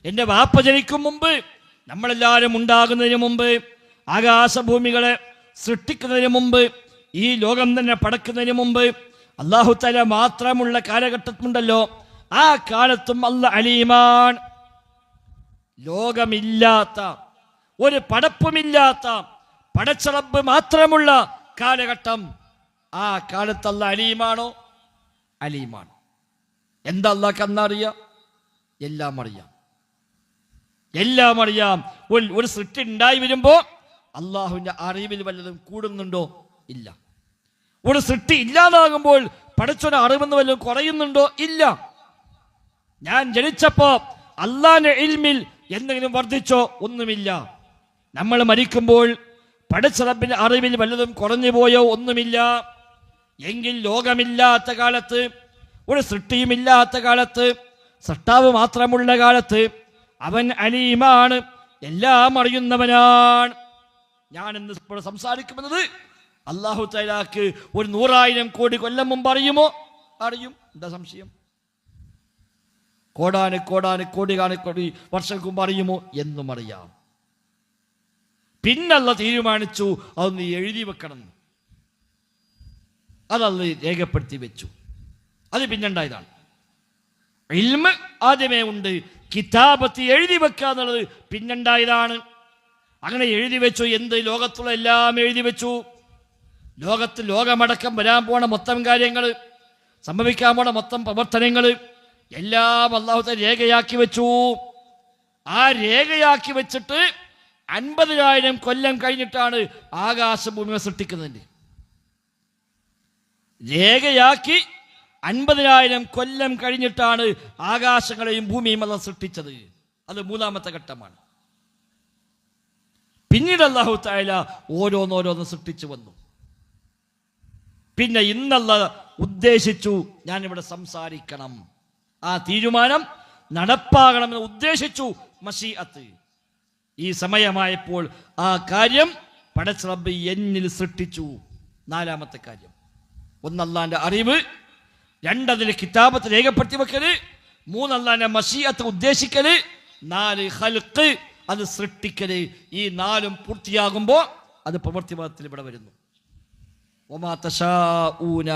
എൻ്റെ വാപ്പ ജനിക്കും മുമ്പ്, നമ്മളെല്ലാവരും ഉണ്ടാകുന്നതിന് മുമ്പ്, ആകാശഭൂമികളെ സൃഷ്ടിക്കുന്നതിന് മുമ്പ്, ഈ ലോകം തന്നെ പടക്കുന്നതിന് മുമ്പ് അല്ലാഹു തആല മാത്രമുള്ള കാലഘട്ടമുണ്ടല്ലോ, ആ കാലത്തും അല്ലാഹ് അലീമാൻ. ലോകമില്ലാത്ത, ഒരു പടപ്പുമില്ലാത്ത, പടച്ച റബ്ബ് മാത്രമുള്ള കാലഘട്ടം, ആ കാലത്ത് അല്ലാഹ് അലീമാണോ? അലീമാണ്. എന്താ അല്ലാഹ്ക്ക് അന്നറിയാം? എല്ലാം അറിയാം, എല്ലാം അറിയാം. ഒരു സൃഷ്ടി ഉണ്ടായി വരുമ്പോ അള്ളാഹുവിന്റെ അറിവിൽ വല്ലതും കൂടുന്നുണ്ടോ? ഇല്ല. ഒരു സൃഷ്ടി ഇല്ലാതാകുമ്പോൾ പടച്ചോന്റെ അറിവെന്ന് വല്ലതും കുറയുന്നുണ്ടോ? ഇല്ല. ഞാൻ ജനിച്ചപ്പോ അള്ളാഹിന്റെ ഇൽമിൽ എന്തെങ്കിലും വർദ്ധിച്ചോ? ഒന്നുമില്ല. നമ്മൾ മരിക്കുമ്പോൾ പടച്ച റബ്ബിന്റെ അറിവിൽ വല്ലതും കുറഞ്ഞു പോയോ? ഒന്നുമില്ല. എങ്കിൽ ലോകമില്ലാത്ത കാലത്ത്, ഒരു സൃഷ്ടിയുമില്ലാത്ത കാലത്ത്, സൃഷ്ടാവ് മാത്രമുള്ള കാലത്ത് അവൻ അലീമാണ്, എല്ലാം അറിയുന്നവനാണ്. ഞാൻ ഇന്ന് ഇപ്പോൾ സംസാരിക്കുന്നത് അല്ലാഹു തആലക്ക് ഒരു 100,000 കോടി കൊല്ലം മുമ്പ് അറിയുമോ? അറിയും. എന്താ സംശയം? കോടി വർഷങ്ങൾക്ക് മുമ്പ് അറിയുമോ? എന്നും അറിയാം. പിന്നല്ല തീരുമാനിച്ചു അതൊന്ന് എഴുതി വെക്കണം. അതല്ല രേഖപ്പെടുത്തി വെച്ചു. അത് പിന്നുണ്ടായതാണ്. ഇൽമ് ആദ്യമേ ഉണ്ട്, കിതാബത്ത് എഴുതി വെക്കുക എന്നുള്ളത് പിന്നുണ്ടായതാണ്. അങ്ങനെ എഴുതി വെച്ചു. എന്ത്? ലോകത്തുള്ള എല്ലാം എഴുതി വെച്ചു. ലോകമടക്കം വരാൻ പോണ മൊത്തം കാര്യങ്ങൾ, സംഭവിക്കാൻ പോണ മൊത്തം പ്രവർത്തനങ്ങൾ എല്ലാം അല്ലാഹു തആല രേഖയാക്കി വെച്ചു. ആ രേഖയാക്കി വെച്ചിട്ട് 50,000 കൊല്ലം കഴിഞ്ഞിട്ടാണ് ആകാശഭൂമിയെ സൃഷ്ടിക്കുന്നത്. രേഖയാക്കി 50,000 കൊല്ലം കഴിഞ്ഞിട്ടാണ് ആകാശങ്ങളെയും ഭൂമിയും അല്ലാഹു സൃഷ്ടിച്ചത്. അത് 3ാമത്തെ ഘട്ടമാണ്. പിന്നീട് അല്ലാഹു തആല ഓരോന്നോരോന്ന് സൃഷ്ടിച്ചു വന്നു. പിന്നെ ഇന്നല്ല ഉദ്ദേശിച്ചു ഞാനിവിടെ സംസാരിക്കണം, ആ തീരുമാനം നടപ്പാകണമെന്ന് ഉദ്ദേശിച്ചു. മശീഅത്ത്. ഈ സമയമായപ്പോൾ ആ കാര്യം പടച്ച റബ്ബ് എന്നിൽ സൃഷ്ടിച്ചു. 4ാമത്തെ കാര്യം. 1 അല്ലാഹുവിന്റെ അറിവ്, 2 അതിലെ കിതാബത്ത് രേഖപ്പെടുത്തി വെക്കല്, 3 അല്ലാഹുവിന്റെ മശീഅത്ത് ഉദ്ദേശിക്കല്, 4 ഖൽഖ് അത് സൃഷ്ടിക്കല്. ഈ 4ഉം പൂർത്തിയാകുമ്പോൾ അത് പ്രവൃത്തിപഥത്തിൽ ഇവിടെ വരുന്നു. വമാ തശാഊന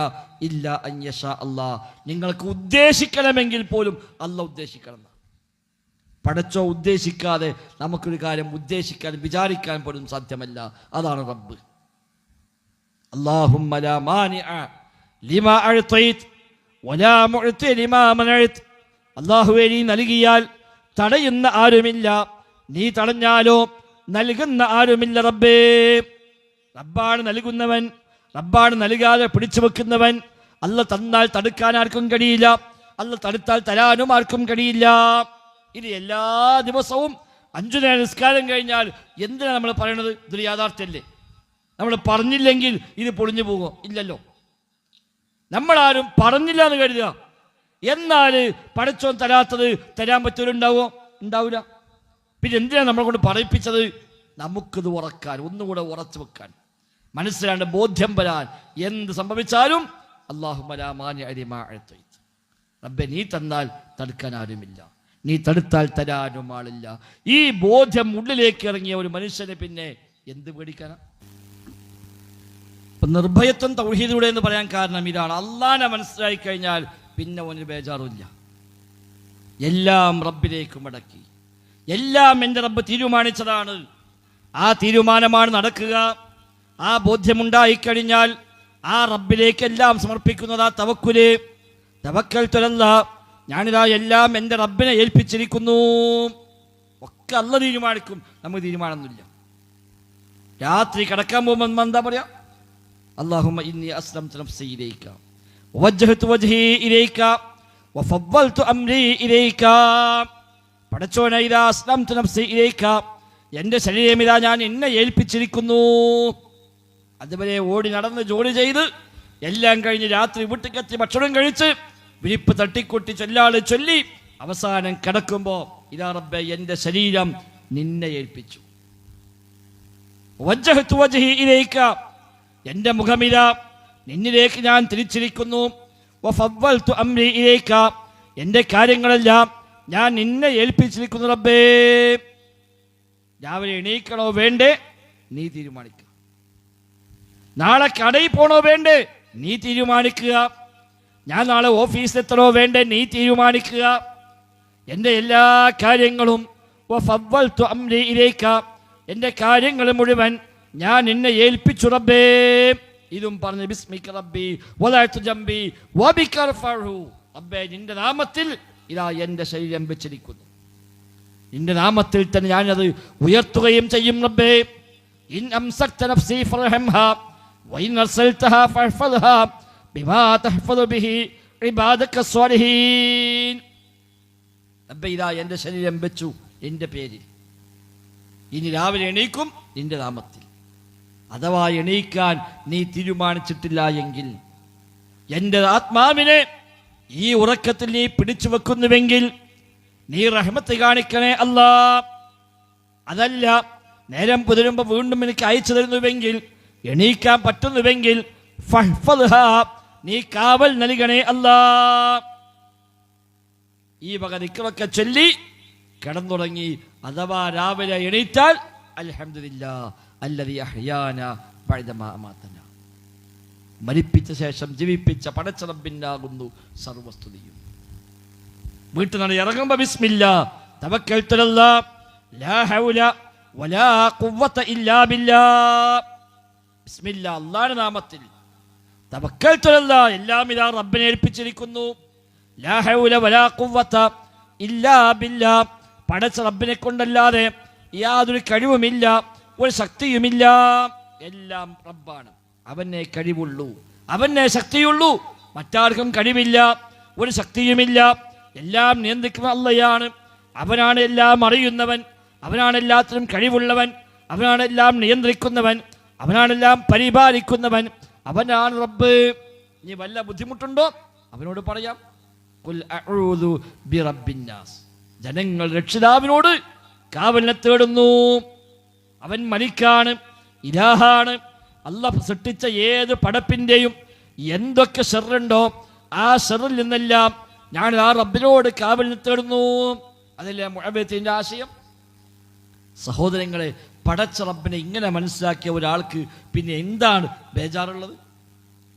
ഇല്ലാ അൻ യശാ അല്ലാഹ്. നിങ്ങൾക്ക് ഉദ്ദേശിക്കണമെങ്കിൽ പോലും അല്ലാഹ് ഉദ്ദേശിക്കണം. പടച്ചോ ഉദ്ദേശിക്കാതെ നമുക്കൊരു കാര്യം ഉദ്ദേശിക്കാൻ വിചാരിക്കാൻ പോലും സാധ്യമല്ല. അതാണ് റബ്ബ്. അല്ലാഹുമ്മ ലാ മാനിഅ ലിമാ അഅ്തൈത് വലാ മുഅ്തി ലിമാ മനഅത്. അല്ലാഹുവേ, നീ നൽകിയാൽ തടയുന്ന ആരുമില്ല, നീ തടഞ്ഞാലോ നൽകുന്ന ആരുമില്ല. റബ്ബേ, റബ്ബാണ് നൽകുന്നവൻ, റബ്ബാണ് നൽകാതെ പിടിച്ചു വെക്കുന്നവൻ. അല്ല തന്നാൽ തടുക്കാൻ ആർക്കും കഴിയില്ല, അല്ല തടുത്താൽ തരാനും ആർക്കും കഴിയില്ല. ഇത് എല്ലാ ദിവസവും 5 നേരം നിസ്കാരം കഴിഞ്ഞാൽ എന്തിനാണ് നമ്മൾ പറയണത്? ഇതൊരു യാഥാർത്ഥ്യമല്ലേ? നമ്മൾ പറഞ്ഞില്ലെങ്കിൽ ഇത് പൊളിഞ്ഞു പോകുമോ? ഇല്ലല്ലോ. നമ്മളാരും പറഞ്ഞില്ല എന്ന് കരുതുക. എന്നാൽ പടച്ചോൻ തരാത്തത് തരാൻ പറ്റൂരുണ്ടാവോ? ഉണ്ടാവില്ല. പിന്നെ എന്തിനാണ് നമ്മളെ കൊണ്ട് പറയിപ്പിച്ചത്? നമുക്കിത് ഉറക്കാൻ, ഒന്നുകൂടെ ഉറച്ചു വെക്കാൻ, മനസ്സിലാണ്ട് ബോധ്യം വരാൻ. എന്ത് സംഭവിച്ചാലും അല്ലാഹുമ്മ ലാ മാനിഅ ലിമാ അഅ്തൈത്. റബ്ബേ, നീ തന്നാൽ തടുക്കാൻ ആരുമില്ല, നീ തടുത്താൽ തരാനും ആളില്ല. ഈ ബോധ്യം ഉള്ളിലേക്ക് ഇറങ്ങിയ ഒരു മനുഷ്യനെ പിന്നെ എന്ത് പേടിക്കാനാ? നിർഭയത്വം തൗഹീദിലൂടെ എന്ന് പറയാൻ കാരണം ഇതാണ്. അള്ളാഹനെ മനസ്സിലായി കഴിഞ്ഞാൽ പിന്നെ ഒരു ബേജാറുമില്ല. എല്ലാം റബ്ബിലേക്ക് മടക്കി, എല്ലാം എൻ്റെ റബ്ബ് തീരുമാനിച്ചതാണ്, ആ തീരുമാനമാണ് നടക്കുക. ആ ബോധ്യമുണ്ടായിക്കഴിഞ്ഞാൽ ആ റബ്ബിലേക്ക് എല്ലാം സമർപ്പിക്കുന്നതാ തവക്കുല്. തവക്കൽതു അലല്ലാഹ്, ഞാനിതാ എല്ലാം എൻ്റെ റബ്ബിനെ ഏൽപ്പിച്ചിരിക്കുന്നു. ഒക്കെ അല്ല തീരുമാനിക്കും, നമുക്ക് തീരുമാനമൊന്നുമില്ല. രാത്രി കിടക്കാൻ പോകുമ്പോൾ എന്താ പറയാ? അല്ലാഹുമ്മ ഇന്നി അസ്ലംതു നഫ്സി ഇലൈക വവജ്ജഹ്തു വജ്ഹി ഇലൈക വഫദ്ദൽതു അംരി ഇലൈക. പടച്ചോനെ, ഇദാ അസ്ലംതു നഫ്സി ഇലൈക, എൻ്റെ ശരീരമിതാ ഞാൻ എന്നെ ഏൽപ്പിച്ചിരിക്കുന്നു. അതുവരെ ഓടി നടന്ന് ജോലി ചെയ്ത് എല്ലാം കഴിഞ്ഞ് രാത്രി വീട്ടിലെത്തി ഭക്ഷണം കഴിച്ച് വിരിപ്പ് തട്ടിക്കൊട്ടി ചൊല്ലാള് ചൊല്ലി അവസാനം കിടക്കുമ്പോൾ ഇതാ റബ്ബേ എൻ്റെ ശരീരം നിന്നെ ഏൽപ്പിച്ചു. വജ്ജഹ്തു വജ്ഹി ഇലൈക, എൻ്റെ മുഖമിതാ നിന്നിലേക്ക് ഞാൻ തിരിച്ചിരിക്കുന്നു. വഫവ്വൽതു അംരി ഇലൈക, എൻ്റെ കാര്യങ്ങളെല്ലാം ഞാൻ നിന്നെ ഏൽപ്പിച്ചിരിക്കുന്നു റബ്ബേ. രാവിലെ എണീക്കണോ വേണ്ടേ നീ തീരുമാനിക്കുക. നാളെ കടയിൽ പോണോ വേണ്ടേ നീ തീരുമാനിക്കുക. ഞാൻ നാളെ ഓഫീസിലെത്തണോ വേണ്ടേ നീ തീരുമാനിക്കുക. എൻ്റെ എല്ലാ കാര്യങ്ങളും വഫവ്വൽതു അംരി ഇലൈക, എൻ്റെ കാര്യങ്ങൾ മുഴുവൻ ഞാൻ നിന്നെ ഏൽപ്പിച്ചു റബ്ബേ. ഇതും പറഞ്ഞ് ബിസ്മിക റബ്ബി വദഅതു ജംബി വബിക റഫഉ, റബ്ബേ നിന്റെ നാമത്തിൽ ഇതാ എൻ്റെ ശരീരം വെച്ചിരിക്കുന്നു, നിന്റെ നാമത്തിൽ തന്നെ ഞാനത് ഉയർത്തുകയും ചെയ്യും റബ്ബേ. ഇൻ അംസക്ത നഫ്സി ഫർഹംഹാ വഇൻ അർസൽതഹാ ഫഹ്ഫദ്ഹാ ബിമാ തഹ്ഫദു ബിഹി ഇബാദക സ്വാലിഹീൻ. റബ്ബേ ഇതാ എൻ്റെ ശരീരം വെച്ചു എൻ്റെ പേരിൽ, ഇനി രാവിലെ എണീക്കും നിന്റെ നാമത്തിൽ. അഥവാ എണീക്കാൻ നീ തീരുമാനിച്ചിട്ടില്ല എങ്കിൽ എൻ്റെ ആത്മാവിനെ ഈ ഉറക്കത്തിൽ നീ പിടിച്ചു വെക്കുന്നുവെങ്കിൽ നീ റഹ്മത്ത് കാണിക്കണേ അല്ലാ. അതല്ല നേരം പുലരുമ്പോൾ വീണ്ടും എനിക്ക് അയച്ചു തരുന്നുവെങ്കിൽ, എണീക്കാൻ പറ്റുന്നുവെങ്കിൽ ഫഹ്ഫദ്ഹാ, നീ കാവൽ നൽകണേ അല്ലാ. ഈ വക ദിക്റൊക്കെ ചൊല്ലി കിടന്നുറങ്ങി അഥവാ രാവിലെ എണീറ്റാൽ അൽഹംദുലില്ലാ അല്ലദീ അഹ്യാനാ ബഅദമാ അമാതനാ, മരിപ്പിച്ച ശേഷം ജീവിപ്പിച്ച പടച്ച റബ്ബിനാകുന്നു സർവസ്തുതിയും. വീട്ടിൽ നിന്ന് ഇറങ്ങുമ്പോൾ ബിസ്മില്ലാ തവക്കൽതു അലല്ലാഹ് ലാ ഹൗല വലാ ഖുവത ഇല്ലാ ബില്ലാഹ്. ബിസ്മില്ലാ അല്ലാഹുവിന്റെ നാമത്തിൽ, തവക്കൽതു അലല്ലാഹ് എല്ലാം ഇതാ റബ്ബിനെ ഏൽപ്പിച്ചിരിക്കുന്നു. ലാ ഹൗല വലാ ഖുവത ഇല്ലാ ബില്ലാഹ്, പടച്ച റബ്ബിനെ കൊണ്ടല്ലാതെ യാതൊരു കഴിവുമില്ല, ഒരു ശക്തിയുമില്ല. എല്ലാം റബ്ബാണ്, അവനെ കഴിവുള്ളൂ, അവനെ ശക്തിയുള്ളൂ, മറ്റാർക്കും കഴിവില്ല, ഒരു ശക്തിയുമില്ല. എല്ലാം നിയന്ത്രിക്കുന്ന അള്ളയാണ്. അവനാണ് എല്ലാം അറിയുന്നവൻ, അവനാണ് എല്ലാത്തിനും കഴിവുള്ളവൻ, അവനാണ് എല്ലാം നിയന്ത്രിക്കുന്നവൻ, അവനാണെല്ലാം പരിപാലിക്കുന്നവൻ, അവനാണ് റബ്ബ്. ഇനി വല്ല ബുദ്ധിമുട്ടുണ്ടോ അവനോട് പറയാം, ഖുൽ അഊദു ബിറബ്ബിന്നാസ്, ജനങ്ങൾ രക്ഷിതാവിനോട് കാവലിനെ തേടുന്നു. അവൻ മലിക്കാണ്, ഇലാഹാണ്. അല്ലാഹ് സൃഷ്ടിച്ച ഏത് പടപ്പിൻ്റെയും എന്തൊക്കെ ഷർറുണ്ടോ ആ ഷർറിൽ നിന്നെല്ലാം ഞാൻ ആ റബ്ബിനോട് കാവലിനെ തേടുന്നു. അതല്ലേ മുഅബ്ബത്തിന്റെ ആശയം. സഹോദരങ്ങളെ, പടച്ച റബ്ബിനെ ഇങ്ങനെ മനസ്സിലാക്കിയ ഒരാൾക്ക് പിന്നെ എന്താണ് ബേജാറുള്ളത്?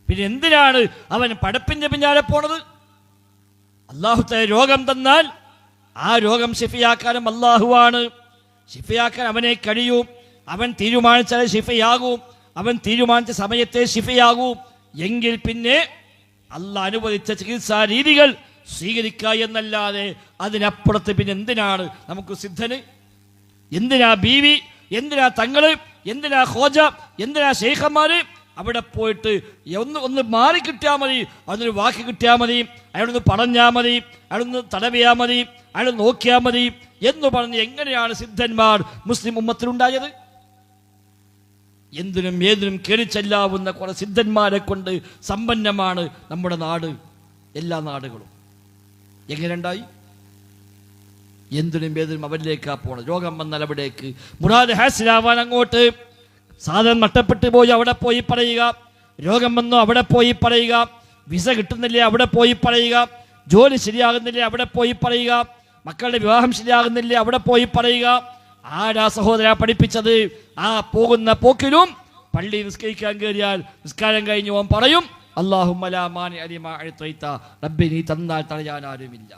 പിന്നെ എന്തിനാണ് അവൻ പടപ്പിന്റെ പിന്നാലെ പോണത്? അല്ലാഹുത്തെ രോഗം തന്നാൽ ആ രോഗം ശിഫയാക്കാനും അല്ലാഹുവാണ്. ശിഫയാക്കാൻ അവനെ കഴിയൂ. അവൻ തീരുമാനിച്ചാൽ ശിഫയാകൂ, അവൻ തീരുമാനിച്ച സമയത്തെ ശിഫയാകൂ. എങ്കിൽ പിന്നെ അല്ലാഹ് അനുവദിച്ച ചികിത്സാ രീതികൾ സ്വീകരിക്കുക എന്നല്ലാതെ അതിനപ്പുറത്ത് പിന്നെ എന്തിനാണ് നമുക്ക് സിദ്ധന്? എന്തിനാ ബീവി? എന്തിനാ തങ്ങള്? എന്തിനാ ഖോജ? എന്തിനാ ശൈഖന്മാര്? അവിടെ പോയിട്ട് ഒന്ന് മാറി കിട്ടിയാൽ മതി, അതിനൊരു വാക്ക് കിട്ടിയാൽ മതി, അയാളൊന്ന് പറഞ്ഞാൽ മതി, അയാളൊന്ന് തടവിയാൽ മതി, അയാൾ നോക്കിയാൽ മതി എന്ന് പറഞ്ഞ് എങ്ങനെയാണ് സിദ്ധന്മാർ മുസ്ലിം ഉമ്മത്തിലുണ്ടായത്? എന്തിനും ഏതിനും കേണിച്ചെല്ലാവുന്ന കുറെ സിദ്ധന്മാരെ കൊണ്ട് സമ്പന്നമാണ് നമ്മുടെ നാട്, എല്ലാ നാടുകളും. എങ്ങനെ ഉണ്ടായി? എന്തിനും ഏതിനും അവരിലേക്കാ പോണം. രോഗം വന്നാൽ അവിടേക്ക്, മുറാദ് ഹാസിലാവാൻ അങ്ങോട്ട്, സാധനം നഷ്ടപ്പെട്ടു പോയി അവിടെ പോയി പറയുക, രോഗം വന്നു അവിടെ പോയി പറയുക, വിസ കിട്ടുന്നില്ലേ അവിടെ പോയി പറയുക, ജോലി ശരിയാകുന്നില്ലേ അവിടെ പോയി പറയുക, മക്കളുടെ വിവാഹം ശരിയാകുന്നില്ലേ അവിടെ പോയി പറയുക. ആരാ സഹോദര പഠിപ്പിച്ചത്? ആ പോകുന്ന പോക്കിലും പള്ളി നിസ്കരിക്കാൻ കയറിയാൽ നിസ്കാരം കഴിഞ്ഞ് ഓൻ പറയും, അല്ലാഹുമ്മ ലാ മാനിഅ ലിമാ അഅ്തൈത, റബ്ബി നീ തന്നാൽ തടയാൻ ആരുമില്ല,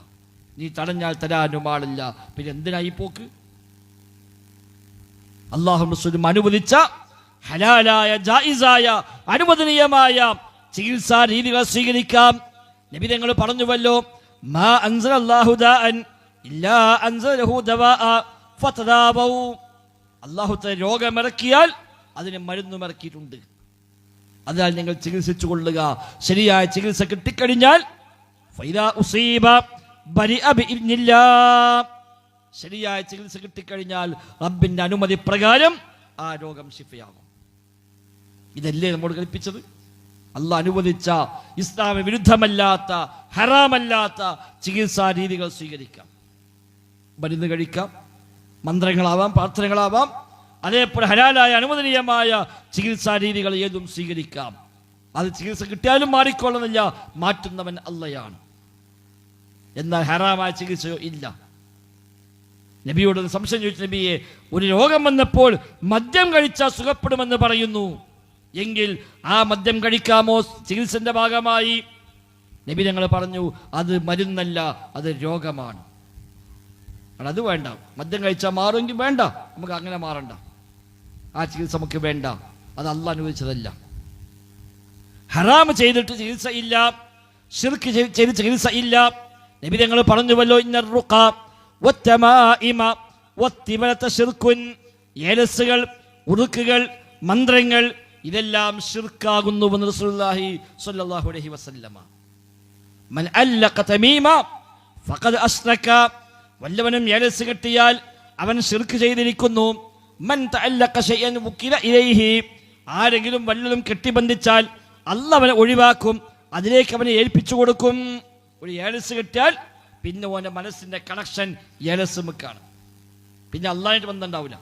നീ തടഞ്ഞാൽ തരാനും ആളില്ല. പിന്നെ എന്തിനാ ഈ പോക്ക്? അല്ലാഹു റസൂലും അനുവദിച്ച ഹലാലായ ജായിസായ അനുവദനീയമായ ചികിത്സാ രീതികൾ സ്വീകരിക്കാം. നബി തങ്ങൾ പറഞ്ഞുവല്ലോ, മാ അൻസലല്ലാഹു ദാഅൻ ഇല്ലാ അൻസലഹു ദവാഅ ഫതദാവൂ. അല്ലാഹു തആല രോഗമിറക്കിയാൽ അതിന് മരുന്നും ഇറക്കിയിട്ടുണ്ട്. അതിനാൽ നിങ്ങൾ ചികിത്സിച്ചു കൊള്ളുക. ശരിയായ ചികിത്സ കിട്ടിക്കഴിഞ്ഞാൽ ഫൈദാ ഉസീബ ബരിഅ ബിഇദ്നില്ലാഹ്, ശരിയായ ചികിത്സ കിട്ടിക്കഴിഞ്ഞാൽ റബ്ബിന്റെ അനുമതി പ്രകാരം ആ രോഗം ശിഫയാകും. ഇതല്ലേ നമ്മോട് കൽപ്പിച്ചത്? അള്ളാഹ് അനുവദിച്ച ഇസ്ലാമ വിരുദ്ധമല്ലാത്ത ഹറാമല്ലാത്ത ചികിത്സാ രീതികൾ സ്വീകരിക്കാം. മരുന്ന് കഴിക്കാം, മന്ത്രങ്ങളാവാം, പ്രാർത്ഥനകളാവാം, അതേപോലെ ഹലാലായ അനുവദനീയമായ ചികിത്സാ രീതികൾ ഏതും സ്വീകരിക്കാം. അത് ചികിത്സ കിട്ടിയാലും മാറിക്കൊള്ളുന്നില്ല, മാറ്റുന്നവൻ അള്ളയാണ്. എന്നാൽ ഹറാമായ ചികിത്സയോ ഇല്ല. നബിയോട് സംശയം ചോദിച്ച നബിയെ, ഒരു രോഗം വന്നപ്പോൾ മദ്യം കഴിച്ചാൽ സുഖപ്പെടുമെന്ന് പറയുന്നു, എങ്കിൽ ആ മദ്യം കഴിക്കാമോ ചികിത്സന്റെ ഭാഗമായി? നബി ഞങ്ങൾ പറഞ്ഞു, അത് മരുന്നല്ല, അത് രോഗമാണ്. അത് വേണ്ട. മദ്യം കഴിച്ചാൽ മാറുമെങ്കിൽ വേണ്ട, നമുക്ക് അങ്ങനെ മാറണ്ട. ആ ചികിത്സ നമുക്ക് വേണ്ട, അത് അള്ളാഹ് അനുവദിച്ചതല്ല. ഹറാം ചെയ്തിട്ട് ചികിത്സ ഇല്ല, ശിർക്ക് ചെയ്ത് ചികിത്സ ഇല്ല. നബി ഞങ്ങൾ പറഞ്ഞുവല്ലോ, ഇന്നർ റുഖ വത്തമാഇമ വത്തിബലത ശിർകുൻ, ഏലസുകൾ, ഉറുക്കുകൾ, മന്ത്രങ്ങൾ ഇതെല്ലാം ശിർക്കാകുന്നുവെന്ന് റസൂലുള്ളാഹി സ്വല്ലല്ലാഹു അലൈഹി വസല്ലമ. മൻ അല്ലഖ തമീമ ഫഖദ് അശ്റക, വല്ലവനും ഏലസ് കെട്ടിയാൽ അവൻ ശിർക്ക് ചെയ്തിരിക്കുന്നു. മൻ തഅല്ലഖ ശൈഅൻ വുകില ഇലൈഹി, ആരെങ്കിലും വല്ലതും കെട്ടിബന്ധിച്ചാൽ അല്ലാഹ് അവനെ ഒഴിവാക്കും, അതിലേക്ക് അവനെ ഏൽപ്പിച്ചു കൊടുക്കും. ഒരു ഏലസ് കെട്ടിയാൽ പിന്നെ ഓൻ്റെ മനസ്സിന്റെ കണക്ഷൻ ഏലസുമക്കാണ്, പിന്നെ അള്ളാഹിന്റെ ബന്ധം ഉണ്ടാവില്ല,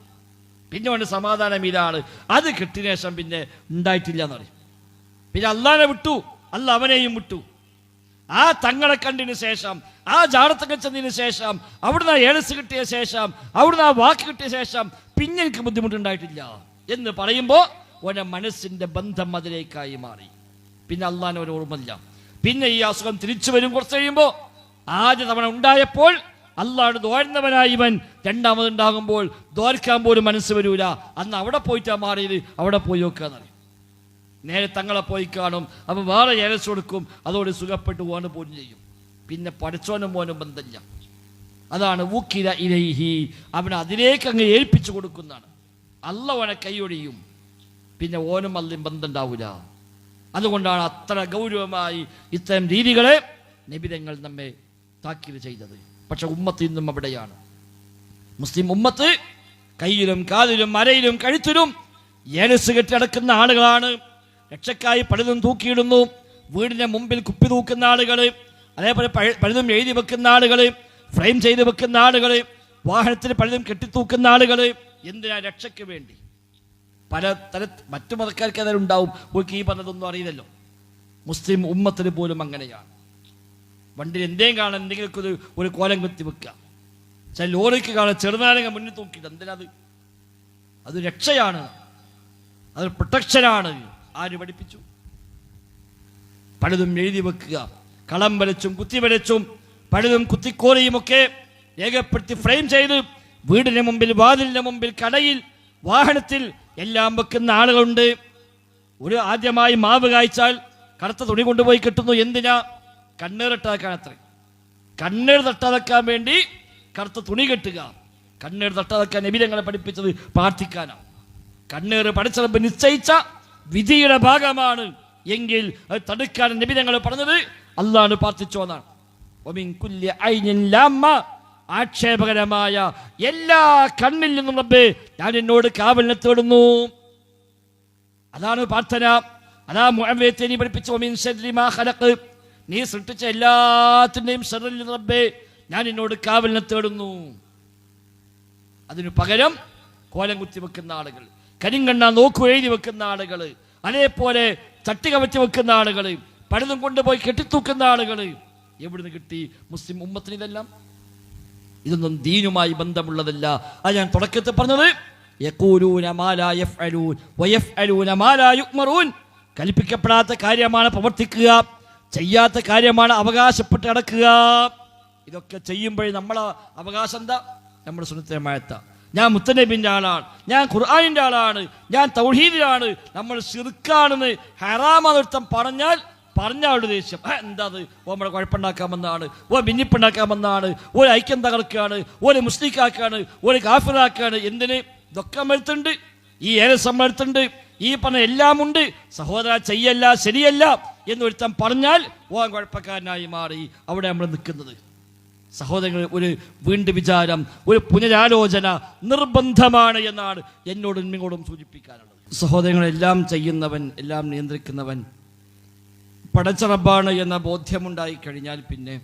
പിന്നെ ഓൻ്റെ സമാധാനം ഇതാണ്. അത് കെട്ടിയ ശേഷം പിന്നെ ഉണ്ടായിട്ടില്ല എന്ന് പറയും. പിന്നെ അള്ളാഹിനെ വിട്ടു, അള്ളാഹ് അവനെയും വിട്ടു. ആ തങ്ങളെ കണ്ടതിന് ശേഷം, ആ ജാടത്തൊക്കെ ചെന്നതിന് ശേഷം, അവിടുന്ന് ഏലസ് കിട്ടിയ ശേഷം, അവിടുന്ന് ആ വാക്ക് കിട്ടിയ ശേഷം പിന്നെ എനിക്ക് ബുദ്ധിമുട്ടുണ്ടായിട്ടില്ല എന്ന് പറയുമ്പോൾ ഓൻ്റെ മനസ്സിന്റെ ബന്ധം അതിലേക്കായി മാറി. പിന്നെ അള്ളാഹിനെ ഒരു ഓർമ്മയില്ല. പിന്നെ ഈ അസുഖം തിരിച്ചു വരും. കുറച്ച് കഴിയുമ്പോൾ, ആദ്യ തവണ ഉണ്ടായപ്പോൾ അള്ളാഹ് ദ്വാരുന്നവനായി ഇവൻ രണ്ടാമതുണ്ടാകുമ്പോൾ ദ്വാരക്കാൻ പോലും മനസ്സ് വരൂല. അന്ന് അവിടെ പോയിട്ടാ മാറിയത്, അവിടെ പോയി നോക്കാന്ന് പറയും. നേരെ തങ്ങളെ പോയി കാണും, അപ്പൊ വേറെ ഏലസ് കൊടുക്കും, അതോട് സുഖപ്പെട്ടു പോകാൻ പോലും ചെയ്യും. പിന്നെ പഠിച്ചോനും പോനും ബന്ധമില്ല. അതാണ് വുക്കില ഇലൈഹി, അവനെ അതിലേക്ക് അങ്ങ് ഏൽപ്പിച്ചു കൊടുക്കുന്നതാണ്. അള്ളാഹ് അവനെ കൈയൊഴിയും, പിന്നെ ഓനും അല്ലയും ബന്ധം ഉണ്ടാവില്ല. അതുകൊണ്ടാണ് അത്ര ഗൗരവമായി ഇത്തരം രീതികളെ നബിതങ്ങൾ നമ്മെ താക്കീത് ചെയ്തത്. പക്ഷെ ഉമ്മത്ത് ഇന്നും അവിടെയാണ്. മുസ്ലിം ഉമ്മത്ത് കയ്യിലും കാലിലും അരയിലും കഴുത്തിലും ഏലസ് കെട്ടിടക്കുന്ന ആളുകളാണ്. രക്ഷക്കായി പലതും തൂക്കിയിടുന്നു. വീടിന്റെ മുമ്പിൽ കുപ്പി തൂക്കുന്ന ആളുകൾ, അതേപോലെ പലതും എഴുതി വെക്കുന്ന ആളുകൾ, ഫ്രെയിം ചെയ്ത് വെക്കുന്ന ആളുകൾ, വാഹനത്തിൽ പലതും കെട്ടിത്തൂക്കുന്ന ആളുകൾ. എന്തിനാ? രക്ഷയ്ക്ക് വേണ്ടി. പല മറ്റു മതക്കാർക്ക് അതിലുണ്ടാവും, ഓർക്ക് ഈ പറഞ്ഞതൊന്നും അറിയില്ലല്ലോ. മുസ്ലിം ഉമ്മത്തിന് പോലും അങ്ങനെയാണ്. വണ്ടിയിൽ എന്തേലും കാണാൻ എന്തെങ്കിലും ഒരു കോലം കുത്തി വെക്കുക, ചില ലോറിക്ക് കാണാൻ ചെറുനാരങ്ങ മുന്നിൽ തൂക്കിയിട്ട്. എന്തിനത്? അത് രക്ഷയാണ്, അത് പ്രൊട്ടക്ഷനാണ്. ആര് പഠിപ്പിച്ചു? പലതും എഴുതി വെക്കുക, കളം വരച്ചും കുത്തി വരച്ചും പലതും കുത്തിക്കോറിയുമൊക്കെ രേഖപ്പെടുത്തി ഫ്രെയിം ചെയ്ത് വീടിന് മുമ്പിൽ, വാതിലിന് മുമ്പിൽ, കടയിൽ, വാഹനത്തിൽ എല്ലാം വെക്കുന്ന ആളുകളുണ്ട്. ഒരു ആദ്യമായി മാവ് കായ്ച്ചാൽ കറുത്ത തുണി കൊണ്ടുപോയി കെട്ടുന്നു. എന്തിനാ? കണ്ണീർ തട്ടാക്കാൻ. അത്ര കണ്ണീർ തട്ടാതെക്കാൻ വേണ്ടി കറുത്ത തുണി കെട്ടുക. കണ്ണീർ തട്ടാതെക്കാൻ നബി ഞങ്ങളെ പഠിപ്പിച്ചത് പ്രാർത്ഥിക്കാനാണ്. കണ്ണീർ പടച്ച റബ്ബ് നിശ്ചയിച്ച വിധിയുടെ ഭാഗമാണ് എങ്കിൽ അത് തടുക്കാൻ നബി ഞങ്ങൾ പറഞ്ഞത് അല്ലാഹു പ്രാർത്ഥിച്ചോന്നാണ്. ആക്ഷേപകരമായ എല്ലാ കണ്ണിൽ നിന്നും റബ്ബേ ഞാൻ എന്നോട് കാവലിനെ തേടുന്നു. അതാണ് പ്രാർത്ഥന. അതാ മുഅവ്വിദത്തെ നീ പഠിപ്പിച്ച മിൻ ശർരി മാ ഖലഖ്, നീ സൃഷ്ടിച്ച എല്ലാത്തിൻ്റെയും ശർറിൽ നിന്ന് റബ്ബേ ഞാൻ എന്നോട് കാവലിനെ തേടുന്നു. അതിനു പകരം കോലം കുത്തി വെക്കുന്ന ആളുകൾ, കരിങ്കണ്ണ നോക്കു എഴുതി വെക്കുന്ന ആളുകൾ, അതേപോലെ ചട്ടി കവച്ച് വെക്കുന്ന ആളുകൾ, പലതും കൊണ്ടുപോയി കെട്ടിത്തൂക്കുന്ന ആളുകൾ എവിടുന്ന് കിട്ടി മുസ്ലിം ഉമ്മത്തിന് ഇതെല്ലാം? ഇതൊന്നും ദീനുമായി ബന്ധമുള്ളതല്ല. അത് ഞാൻ തുടക്കത്തിൽ പറഞ്ഞത്, യഖൂലൂന മാ ലാ യഫ്അലൂൻ വയഫ്അലൂന മാ ലാ യുഅ്മറൂൻ. കൽപ്പിക്കപ്പെടാത്ത കാര്യമാണ് പ്രവർത്തിക്കുക, ചെയ്യാത്ത കാര്യമാണ് അവകാശപ്പെട്ട് നടക്കുക. ഇതൊക്കെ ചെയ്യുമ്പോഴേ നമ്മളെ അവകാശം എന്താ? നമ്മുടെ സുന്നത്തമായത്ത, ഞാൻ മുത്തനബിന്റെ ആളാണ്, ഞാൻ ഖുർആനിന്റെ ആളാണ്, ഞാൻ തൗഹീദിലാണ്, നമ്മൾ ശിർക്കാണെന്ന് ഹറാമൊരുത്തം പറഞ്ഞാൽ അവളുടെ ദേഷ്യം. എന്താ അത്? നമ്മളെ കുഴപ്പമുണ്ടാക്കാമെന്നാണ്, ഭിന്നിപ്പുണ്ടാക്കാമെന്നാണ്, ഒരു ഐക്യം തകർക്കുകയാണ്, ഒരു മുസ്ലിക്കാക്കാണ്, ഒരു കാഫിറാക്കാണ്. എന്തിന്? ഇതൊക്കെ മരുത്തുണ്ട്, ഈ ഏലസമ്മരുത്തുണ്ട്, ഈ പറഞ്ഞ എല്ലാം ഉണ്ട്. സഹോദര ചെയ്യല്ല, ശരിയല്ല എന്നൊരുത്തം പറഞ്ഞാൽ കുഴപ്പക്കാരനായി മാറി അവിടെ നമ്മൾ നിൽക്കുന്നത്. സഹോദരങ്ങൾ, ഒരു വീണ്ടും വിചാരം, ഒരു പുനരാലോചന നിർബന്ധമാണ് എന്നാണ് എന്നോടും നിങ്ങളോടും സൂചിപ്പിക്കാനുള്ളത്. സഹോദരങ്ങളെല്ലാം ചെയ്യുന്നവൻ, എല്ലാം നിയന്ത്രിക്കുന്നവൻ പടച്ച റബ്ബാണ് എന്ന ബോധ്യമുണ്ടായി കഴിഞ്ഞാൽ പിന്നെ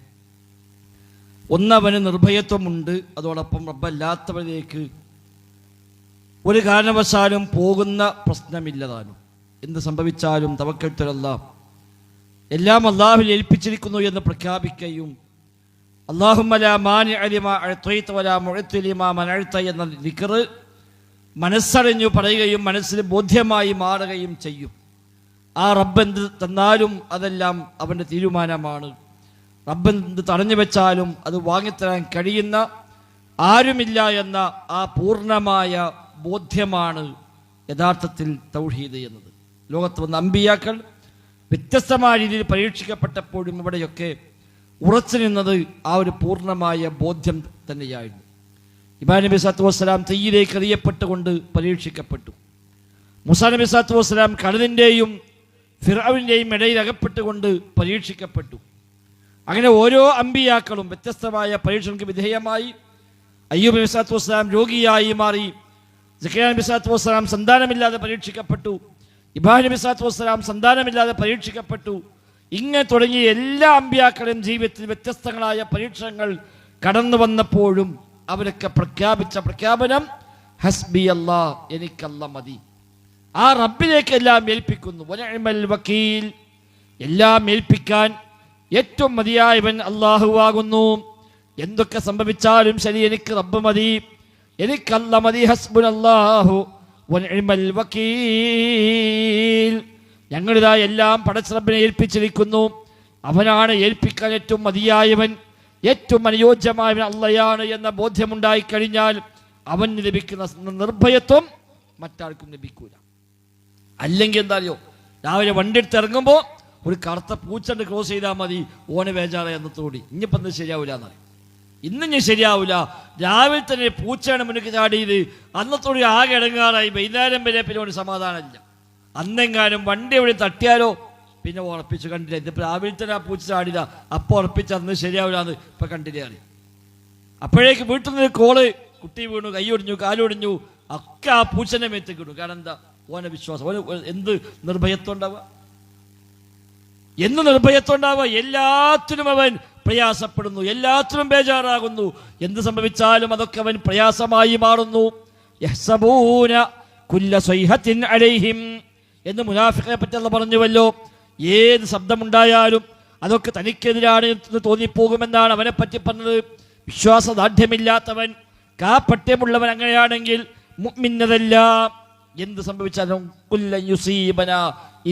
ഒന്നവന് നിർഭയത്വമുണ്ട്, അതോടൊപ്പം റബ്ബല്ലാത്തവരിലേക്ക് ഒരു കാരണവശാലും പോകുന്ന പ്രശ്നമില്ലതാനും. എന്ത് സംഭവിച്ചാലും തവക്കൽത്തുൽ അല്ലാഹ്, എല്ലാം അള്ളാഹുവിൽ ഏൽപ്പിച്ചിരിക്കുന്നു എന്ന് പ്രഖ്യാപിക്കുകയും അല്ലാഹുമ്മ ലാ മാനിഅ ലിമാ അഅ്തൈത വലാ മുഅ്തി ലിമാ മനഅ്ത എന്ന ദിക്ർ മനസ്സറിഞ്ഞു പറയുകയും മനസ്സിൽ ബോധ്യമായി മാറുകയും ചെയ്യും. ആ റബ്ബ് എന്ത് തന്നാലും അതെല്ലാം അവൻ്റെ തീരുമാനമാണ്. റബ്ബ് എന്ത് തടഞ്ഞു വെച്ചാലും അത് വാങ്ങിത്തരാൻ കഴിയുന്ന ആരുമില്ല എന്ന ആ പൂർണ്ണമായ ബോധ്യമാണ് യഥാർത്ഥത്തിൽ തൗഹീദ് എന്നത്. ലോകത്ത് വന്ന അമ്പിയാക്കൾ വ്യത്യസ്തമായ രീതിയിൽ പരീക്ഷിക്കപ്പെട്ടപ്പോഴും ഇവിടെയൊക്കെ ഉറച്ചു നിന്നത് ആ ഒരു പൂർണ്ണമായ ബോധ്യം തന്നെയായിരുന്നു. ഇബ്രാഹിം നബി സ്വല്ലല്ലാഹു അലൈഹി വസല്ലം തീയിലേക്ക് എറിയപ്പെട്ടുകൊണ്ട് പരീക്ഷിക്കപ്പെട്ടു. മൂസാ നബി സ്വല്ലല്ലാഹു അലൈഹി വസല്ലം കടലിൻ്റെയും ഫിർഔനിൻ്റെയും ഇടയിൽ അകപ്പെട്ടുകൊണ്ട് പരീക്ഷിക്കപ്പെട്ടു. അങ്ങനെ ഓരോ അമ്പിയാക്കളും വ്യത്യസ്തമായ പരീക്ഷണങ്ങൾക്ക് വിധേയമായി. അയ്യൂബ് നബി സ്വല്ലല്ലാഹു അലൈഹി വസല്ലം രോഗിയായി മാറി. സക്കറിയ നബി സ്വല്ലല്ലാഹു അലൈഹി വസല്ലം സന്താനമില്ലാതെ പരീക്ഷിക്കപ്പെട്ടു. ഇബ്രാഹിം നബി സ്വല്ലല്ലാഹു അലൈഹി വസല്ലം സന്താനമില്ലാതെ പരീക്ഷിക്കപ്പെട്ടു. ഇങ്ങനെ തുടങ്ങിയ എല്ലാ അമ്പിയാക്കളുടെയും ജീവിതത്തിൽ വ്യത്യസ്തങ്ങളായ പരീക്ഷണങ്ങൾ കടന്നു വന്നപ്പോഴും അവരൊക്കെ പ്രഖ്യാപിച്ച പ്രഖ്യാപനം ഹസ്ബി അല്ലാഹ്, എനിക്കല്ല മതി. ആ റബ്ബിലേക്ക് എല്ലാം ഏൽപ്പിക്കുന്നു. വനിഅമൽ വക്കീൽ, എല്ലാം ഏൽപ്പിക്കാൻ ഏറ്റവും മതിയായവൻ അല്ലാഹുവാകുന്നു. എന്തൊക്കെ സംഭവിച്ചാലും ശരി, എനിക്ക് റബ്ബ് മതി, എനിക്കല്ല മതി. ഹസ്ബുനല്ലാഹു വനിഅമൽ വക്കീൽ, ഞങ്ങളിതാ എല്ലാം പടച്ച റബ്ബിനെ ഏൽപ്പിച്ചിരിക്കുന്നു. അവനാണ് ഏൽപ്പിക്കാൻ ഏറ്റവും മതിയായവൻ, ഏറ്റവും അനുയോജ്യമായവൻ അള്ളയാണ് എന്ന ബോധ്യമുണ്ടായി കഴിഞ്ഞാൽ അവന് ലഭിക്കുന്ന നിർഭയത്വം മറ്റാർക്കും ലഭിക്കൂല. അല്ലെങ്കിൽ എന്താ അറിയോ, രാവിലെ വണ്ടി എടുത്ത് ഇറങ്ങുമ്പോൾ ഒരു കറുത്ത പൂച്ചണ്ട് ക്രോസ് ചെയ്താൽ മതി, ഓനെ ബേജാറ് എന്നത്തോടി ഇനിയിപ്പം എന്ത് ശരിയാവില്ല എന്നറിയും. ഇന്നും ഞാൻ ശരിയാവില്ല. രാവിലെ തന്നെ പൂച്ചയാണ് മുന്നിൽ ചാടിയത്, അന്നത്തോടി ആകെ ഇടങ്ങാറായി. വൈകുന്നേരം വരെ പിന്നെ ഒരു സമാധാനമില്ല. അന്നെങ്ങാനും വണ്ടി എവിടെ തട്ടിയാലോ പിന്നെ ഉറപ്പിച്ച് കണ്ടില്ല. ഇതിപ്പോൾ രാവിലെ തന്നെ ആ പൂച്ച ചാടില്ല, അപ്പോൾ ഉറപ്പിച്ച് അന്ന് ശരിയാവില്ല എന്ന് ഇപ്പം കണ്ടില്ലേ അറിയും. അപ്പോഴേക്ക് വീട്ടിൽ നിന്ന് കോള്, കുട്ടി വീണു, കൈയൊടിഞ്ഞു, കാലൊടിഞ്ഞു, ഒക്കെ ആ പൂച്ചനെ മേത്തേക്ക് ഇടും. കാരണം എന്താ, ഓനെ വിശ്വാസം. ഓന് എന്ത് നിർഭയത്വം ഉണ്ടാവുക, എന്ന് നിർഭയത്വം ഉണ്ടാവുക. എല്ലാത്തിനും അവൻ പ്രയാസപ്പെടുന്നു, എല്ലാത്തിനും ബേജാറാകുന്നു. എന്ത് സംഭവിച്ചാലും അതൊക്കെ അവൻ പ്രയാസമായി മാറുന്നു. യഹ്സബൂന കുല്ല സ്വൈഹത്തിൻ അലൈഹിം എന്ന് മുനാഫിഖിനെ പറ്റി അല്ലാഹു പറഞ്ഞുവല്ലോ. ഏത് ശബ്ദമുണ്ടായാലും അതൊക്കെ തനിക്കെതിരാണ് എന്ന് തോന്നിപ്പോകുമെന്നാണ് അവനെ പറ്റി പറഞ്ഞത്. വിശ്വാസദാർഢ്യമില്ലാത്തവൻ, കാപ്പട്യമുള്ളവൻ അങ്ങനെയാണെങ്കിൽ മുഅ്മിനതല്ല. എന്ത് സംഭവിച്ചാലും കുല്ലൻ യുസീബനാ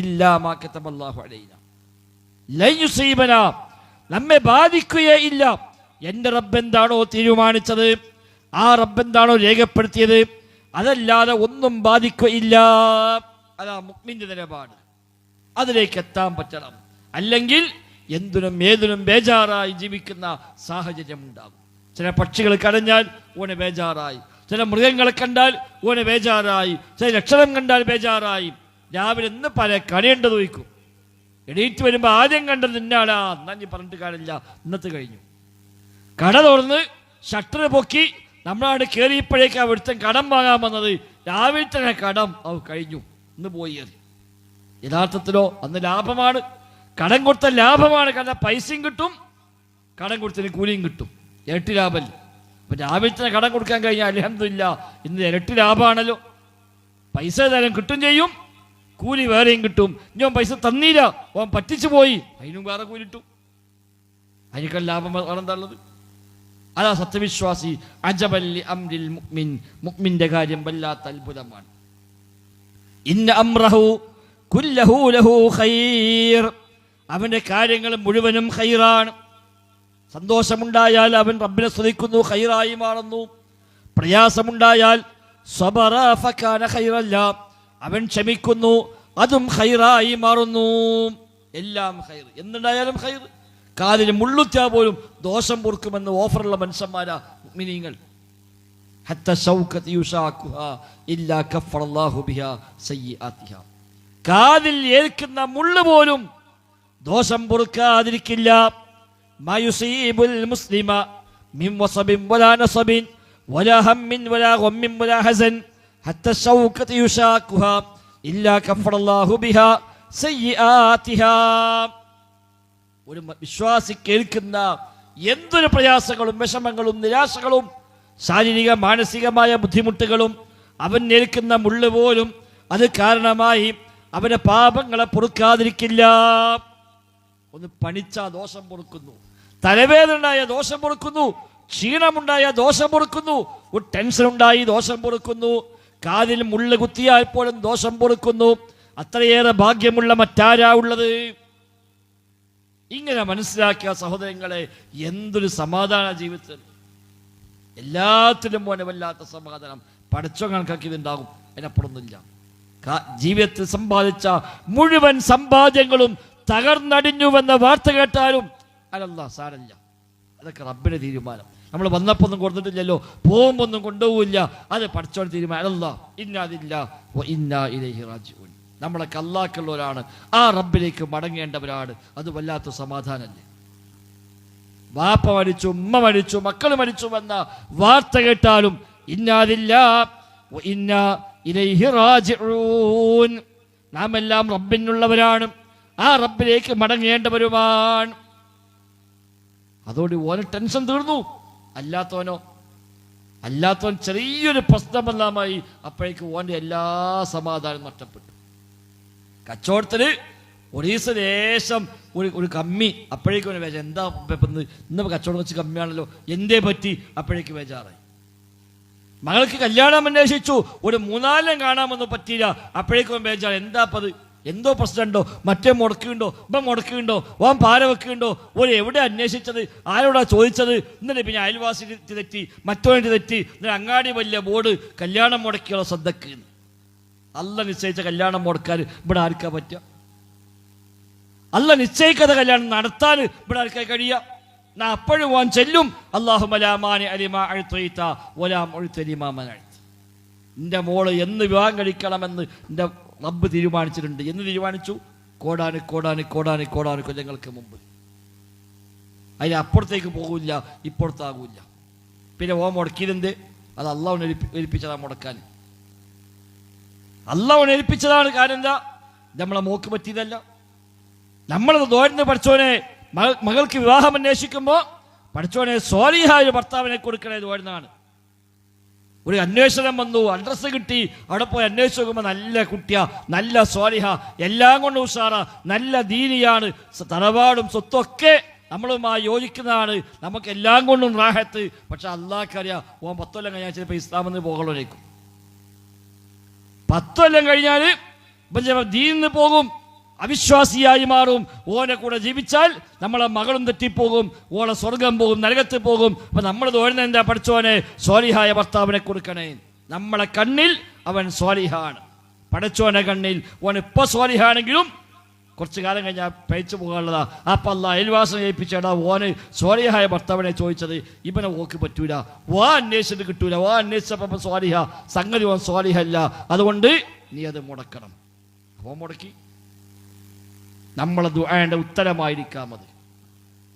ഇല്ലാ മാ കതബല്ലാഹു അലൈനാ, ലൻ യുസീബനാ, നമ്മെ ബാധിക്കുകയില്ല. എൻ്റെ റബ്ബ് എന്താണോ തീരുമാനിച്ചത്, ആ റബ്ബ് എന്താണോ രേഖപ്പെടുത്തിയത്, അതല്ലാതെ ഒന്നും ബാധിക്കുകയില്ല. അതാ മുഅ്മിന്റെ നിലപാട്. അതിലേക്ക് എത്താൻ പറ്റണം. അല്ലെങ്കിൽ എന്തിനും ഏതിനും ബേജാറായി ജീവിക്കുന്ന സാഹചര്യം ഉണ്ടാകും. ചില പക്ഷികൾ കരഞ്ഞാൽ ഓനെ ബേജാറായി, ചില മൃഗങ്ങളെ കണ്ടാൽ ഓനെ ബേജാറായി, ചില ലക്ഷണം കണ്ടാൽ ബേജാറായി. രാവിലെ ഇന്ന് പല കരയേണ്ടത് വയ്ക്കും. എണീറ്റ് വരുമ്പോൾ ആദ്യം കണ്ടത് ഇന്നാളാ, എന്നാ നീ പറഞ്ഞിട്ട് കാര്യമില്ല, ഇന്നത്തെ കഴിഞ്ഞു. കട തുറന്ന് ഷട്ടർ പൊക്കി നമ്മളാണ് കയറിയപ്പോഴേക്ക് അവിടുത്തെ കടം വാങ്ങാൻ വന്നത്. രാവിലെ തന്നെ കടം കഴിഞ്ഞു, ഇന്ന് പോയി കയറി. യഥാർത്ഥത്തിലോ അന്ന് ലാഭമാണ്, കടം കൊടുത്ത ലാഭമാണ്. കാരണം പൈസയും കിട്ടും, കടം കൊടുത്തതിന് കൂലിയും കിട്ടും, ഇരട്ടി ലാഭമല്ല. അപ്പം രാവിലെ തന്നെ കടം കൊടുക്കാൻ കഴിഞ്ഞാൽ അൽഹംദുലില്ലാ ഇന്ന് ഇരട്ടി ലാഭമാണല്ലോ. പൈസ തരം കിട്ടും ചെയ്യും, കൂലി വേറെയും കിട്ടും. ഞാൻ പൈസ തന്നീല, ഓൻ പറ്റിച്ചു പോയി, അതിനും വേറെ കൂലി കിട്ടും. അതിനേക്കാൾ ലാഭം വേറെന്താ ഉള്ളത്? അതാ സത്യവിശ്വാസി. അജബല്ലി അംരിൽ മുഅ്മിൻ, മുഅ്മിന്റെ കാര്യം വല്ലാത്ത അത്ഭുതമാണ്. ഇന്ന അംറഹു കുല്ലഹു ലഹു ഖൈർ, അവന്റെ കാര്യങ്ങൾ മുഴുവനും ഖൈറാണ്. സന്തോഷമുണ്ടായാൽ അവൻ റബ്ബിനെ സ്തുതിക്കുന്നു, ഖൈറായി മാറുന്നു. പ്രയാസമുണ്ടായാൽ സബറ ഫകാന ഖൈറല്ല, അവൻ ക്ഷമിക്കുന്നു, അതും ഖൈറായി മാറുന്നു. എല്ലാം ഖൈർ, എന്തുണ്ടായാലും ഖൈർ. കാതിൽ മുള്ളുറ്റാ പോലും ദോഷം പൊറുക്കുമെന്ന് ഓഫറുള്ള മനുഷ്യന്മാരാ മുഅ്മിനീങ്ങൾ. ഹത്ത ശൗകത യുശാഖുഹാ ഇല്ലാ കഫറല്ലാഹു ബിഹാ സയ്യിആതിഹാ, കാതിൽ ഏൽക്കുന്ന മുള്ളു പോലും ദോഷം പൊറുക്കാതിരിക്കില്ല. മായുസീബുൽ മുസ്ലിമ മിൻ വസബിൻ വലാ നസബിൻ വലാ ഹമ്മിൻ വലാ ഗമ്മിൻ വലാ ഹസൻ ഹത്ത ശൗകത യുശാഖുഹാ ഇല്ലാ കഫറല്ലാഹു ബിഹാ സയ്യിആതിഹാ. ഒരു വിശ്വാസി കേൾക്കുന്ന എന്തൊരു പ്രയാസങ്ങളും വിഷമങ്ങളും നിരാശകളും ശാരീരിക മാനസികമായ ബുദ്ധിമുട്ടുകളും അവൻ ഏൽക്കുന്ന മുള്ളു പോലും അത് കാരണമായി അവന്റെ പാപങ്ങളെ പൊറുക്കാതിരിക്കില്ല. ഒന്ന് പണിച്ചാ ദോഷം പൊറുക്കുന്നു, തലവേദന ഉണ്ടായ ദോഷം പൊറുക്കുന്നു, ക്ഷീണമുണ്ടായ ദോഷം പൊറുക്കുന്നു, ഒരു ടെൻഷൻ ഉണ്ടായി ദോഷം പൊറുക്കുന്നു, കാതിൽ മുള്ളു കുത്തിയാൽ പോലും ദോഷം പൊറുക്കുന്നു. അത്രയേറെ ഭാഗ്യമുള്ള മറ്റാരാ ഉള്ളത്? ഇങ്ങനെ മനസ്സിലാക്കിയ സഹോദരങ്ങളെ, എന്തൊരു സമാധാന ജീവിതത്തിൽ. എല്ലാത്തിലും പോലെ വല്ലാത്ത സമാധാനം പഠിച്ചോ കണക്കാക്കിയതുണ്ടാകും, അതിനപ്പുറമൊന്നുമില്ല. ജീവിതത്തിൽ സമ്പാദിച്ച മുഴുവൻ സമ്പാദ്യങ്ങളും തകർന്നടിഞ്ഞുവെന്ന വാർത്ത കേട്ടാലും അലല്ലാ സാരല്ല, അതൊക്കെ റബ്ബിന്റെ തീരുമാനം. നമ്മൾ വന്നപ്പോ ഒന്നും കൊടുത്തിട്ടില്ലല്ലോ, പോകുമ്പോ ഒന്നും കൊണ്ടുപോകില്ല, അത് പഠിച്ചോണ്ട് തീരുമാനം. അലല്ലാ ഇന്നാ ഇന്നാ ഇലൈഹി റാജിഊൻ. നമ്മളൊക്കെ അല്ലാഹുള്ളവരാണ്, ആ റബ്ബിലേക്ക് മടങ്ങേണ്ടവരാണ്. അത് വല്ലാത്ത സമാധാനല്ലേ. വാപ്പ മരിച്ചു, ഉമ്മ മരിച്ചു, മക്കൾ മരിച്ചു എന്ന വാർത്ത കേട്ടാലും ഇന്നാ ഇന്നാ ഇലൈഹി റാജിഊൻ. നാം എല്ലാം റബ്ബിനുള്ളവരാണ്, ആ റബ്ബിലേക്ക് മടങ്ങേണ്ടവരുമാണ്. അതോട് ഓന് ടെൻഷൻ തീർന്നു. അല്ലാത്തവൻ ചെറിയൊരു പ്രശ്നമെല്ലാമായി അപ്പോഴേക്ക് ഓൻ്റെ എല്ലാ സമാധാനം നഷ്ടപ്പെട്ടു. കച്ചവടത്തിന് ഒരീസ ദേശം ഒരു കമ്മി, അപ്പോഴേക്കും ഒരു വേജ. എന്താ ഇന്ന് കച്ചവടം വെച്ച് കമ്മിയാണല്ലോ, എന്തേ പറ്റി? അപ്പോഴേക്ക് വേജാറായി. മകൾക്ക് കല്യാണം അന്വേഷിച്ചു, ഒരു 4 കാണാമെന്ന് പറ്റിയില്ല. അപ്പോഴേക്കും ബേജാറ്. എന്താപ്പത്? എന്തോ പ്രശ്നമുണ്ടോ? മറ്റേ മുടക്കുണ്ടോ? ഇപ്പം മുടക്കുണ്ടോ? ഓൻ പാര വെക്കുണ്ടോ? ഒരു എവിടെ അന്വേഷിച്ചത്? ആരോടാ ചോദിച്ചത്? എന്നിട്ട് പിന്നെ അയൽവാസി തെറ്റി, മറ്റോൻ്റെ തെറ്റി, എന്നിട്ട് അങ്ങാടി വലിയ ബോർഡ് കല്യാണം മുടക്കിയുള്ള ശ്രദ്ധക്ക്. അല്ല നിശ്ചയിച്ച കല്യാണം മുടക്കാൻ ഇവിടെ ആർക്കാ പറ്റുക? അല്ല നിശ്ചയിക്കാത്ത കല്യാണം നടത്താൻ ഇവിടെ ആർക്കാ കഴിയുക? ഞാൻ അപ്പോഴും ഓൻ ചെല്ലും, എൻ്റെ മോള് എന്ന് വിവാഹം കഴിക്കണമെന്ന് എൻ്റെ റബ്ബ് തീരുമാനിച്ചിട്ടുണ്ട്. എന്ന് തീരുമാനിച്ചു? കോടാന് കൊല്ലങ്ങൾക്ക് മുമ്പ്. അതിനപ്പുറത്തേക്ക് പോകില്ല, ഇപ്പുറത്താകൂല്ല. പിന്നെ ഓൻ മുടക്കിയതെന്ത്? അത് അള്ളാഹുവിനെ ഏൽപ്പിച്ചതാണ് മുടക്കാൻ. അള്ളാഹുവിനെ ഏൽപ്പിച്ചതാണ്. കാരണം എന്താ? നമ്മളെ മോക്ക് പറ്റിയതല്ല. നമ്മളത് ദോരുന്ന പഠിച്ചോനെ മകൾക്ക് വിവാഹം അന്വേഷിക്കുമ്പോൾ പഠിച്ചോനെ സ്വാലിഹായ ഭർത്താവിനെ കൊടുക്കണേ ദോരുന്നതാണ്. ഒരു അന്വേഷണം വന്നു, അഡ്രസ്സ് കിട്ടി, അവിടെ പോയി അന്വേഷിച്ച് നോക്കുമ്പോൾ നല്ല കുട്ടിയാ, നല്ല സ്വാലിഹ, എല്ലാം കൊണ്ടും ഉഷാറ, നല്ല ദീനിയാണ്, തറവാടും സ്വത്തൊക്കെ നമ്മളുമായി യോജിക്കുന്നതാണ്, നമുക്ക് എല്ലാം കൊണ്ടും റാഹത്ത്. പക്ഷെ അള്ളാഹ്ക്കറിയാം ഓൻ 10 കൊല്ലം കഴിഞ്ഞാൽ ചിലപ്പോൾ ഇസ്ലാമെന്ന് പോകണേക്കും. 10 കൊല്ലം കഴിഞ്ഞാൽ ദീനിന്ന് പോകും, അവിശ്വാസിയായി മാറും. ഓനെ കൂടെ ജീവിച്ചാൽ നമ്മളെ മകളും തെറ്റിപ്പോകും, ഓളെ സ്വർഗം പോകും, നരകത്ത് പോകും. അപ്പൊ നമ്മൾ തോന്നുന്ന എന്താ? പഠിച്ചോനെ സ്വാലിഹായ ഭർത്താവിനെ കൊടുക്കണേ. നമ്മളെ കണ്ണിൽ അവൻ സ്വാലിഹാണ്, പഠിച്ചോനെ കണ്ണിൽ ഓൻ ഇപ്പൊ സ്വാലിഹാണെങ്കിലും കുറച്ചു കാലം കഴിഞ്ഞാൽ പഴിച്ചു പോകാനുള്ളതാ. അപ്പൊ അല്ലാ അയൽവാസം ഏൽപ്പിച്ചേടാ ഓന് സ്വാലിഹായ ഭർത്താവിനെ ചോദിച്ചത്, ഇവനെ ഓക്ക് പറ്റൂല, അന്വേഷിച്ചിട്ട് കിട്ടൂല, അന്വേഷിച്ചപ്പോ സ്വാലിഹ, സംഗതി ഓൻ സ്വാലിഹല്ല, അതുകൊണ്ട് നീ അത് മുടക്കണം. അപ്പോ മുടക്കി. നമ്മളെ ദുആന്റെ ഉത്തരമായിരിക്കാം അത്.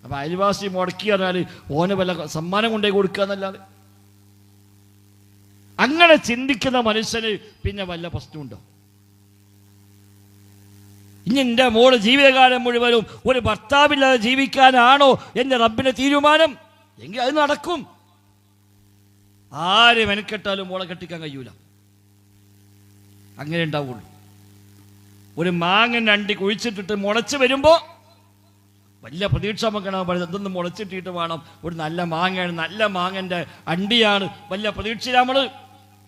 അപ്പൊ അയൽവാസി മുടക്കി പറഞ്ഞാൽ ഓന് വല്ല സമ്മാനം കൊണ്ടേ കൊടുക്കുക എന്നല്ലാതെ. അങ്ങനെ ചിന്തിക്കുന്ന മനുഷ്യന് പിന്നെ വല്ല പ്രശ്നമുണ്ടോ? ഇനി എൻ്റെ മോള് ജീവിതകാലം മുഴുവനും ഒരു ഭർത്താവില്ലാതെ ജീവിക്കാനാണോ എൻ്റെ റബ്ബിന്റെ തീരുമാനം? എങ്കിൽ അത് നടക്കും. ആര് മെനക്കെട്ടാലും മോളെ കെട്ടിക്കാൻ കഴിയൂല. അങ്ങനെ ഉണ്ടാവുള്ളൂ. ഒരു മാങ്ങൻ അണ്ടി കുഴിച്ചിട്ടിട്ട് മുളച്ച് വരുമ്പോൾ വലിയ പ്രതീക്ഷ വെക്കണം. ഇതൊന്ന് മുളച്ചിട്ടിട്ട് വേണം, ഒരു നല്ല മാങ്ങയാണ്, നല്ല മാങ്ങന്റെ അണ്ടിയാണ്, വലിയ പ്രതീക്ഷ. നമ്മൾ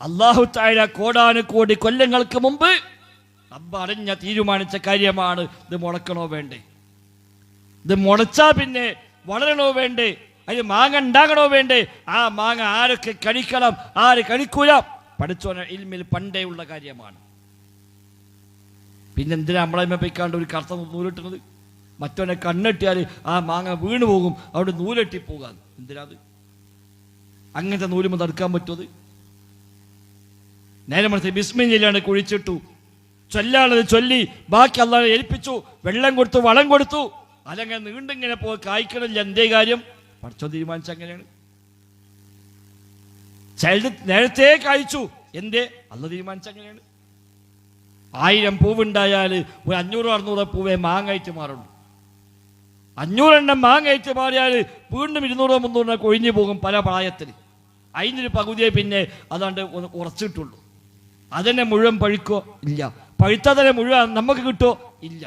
അല്ലാഹു തആല കോടാനുകോടി കൊല്ലങ്ങൾക്ക് മുമ്പ് റബ്ബ് അറിഞ്ഞ തീരുമാനിച്ച കാര്യമാണ്. ഇത് മുളക്കണോ വേണ്ടേ? ഇത് മുളച്ചാ പിന്നെ വളരണോ വേണ്ടേ? അതിന് മാങ്ങ ഉണ്ടാകണോ വേണ്ടേ? ആ മാങ്ങ ആരൊക്കെ കഴിക്കണം, ആര് കഴിക്കൂല, പഠിച്ചോന ഇൽമിൽ പണ്ടേ ഉള്ള കാര്യമാണ്. പിന്നെന്തിനാ നമ്മളെ പൊയ്ക്കാണ്ട് ഒരു കറുത്ത നൂലിട്ടുന്നത്? മറ്റവനെ കണ്ണെട്ടിയാൽ ആ മാങ്ങ വീണു പോകും, അവിടെ നൂലെട്ടി പോകാൻ. എന്തിനാത്? അങ്ങനത്തെ നൂലുമ്പോൾ തടുക്കാൻ പറ്റുമത്? നേരെ മനസ്സിൽ ബിസ്മില്ലാണ് കുഴിച്ചിട്ടു, ചൊല്ലാണത് ചൊല്ലി, ബാക്കി അല്ലാഹുവിനെ ഏൽപ്പിച്ചു, വെള്ളം കൊടുത്തു, വളം കൊടുത്തു, അതങ്ങനെ നീണ്ടിങ്ങനെ കായ്ക്കണില്ല. എന്തേ കാര്യം? പഠിച്ചോ തീരുമാനിച്ച അങ്ങനെയാണ്. ചൈൽഡ് നേരത്തെ കഴിച്ചു. എന്തേ? അല്ല തീരുമാനിച്ച അങ്ങനെയാണ്. 1000 പൂവുണ്ടായാൽ ഒരു 500-600 പൂവേ മാങ്ങായിട്ട് മാറുള്ളൂ. 500 എണ്ണം മാങ്ങായിട്ട് മാറിയാൽ വീണ്ടും 200-300 കൊഴിഞ്ഞു പോകും പല പ്രായത്തിൽ. അതിനൊരു പകുതിയെ പിന്നെ അതാണ്ട് ഉറച്ചിട്ടുള്ളൂ. അതിനെ മുഴുവൻ പഴുക്കോ? ഇല്ല. പഴുത്തതിനെ മുഴുവൻ നമുക്ക് കിട്ടോ? ഇല്ല.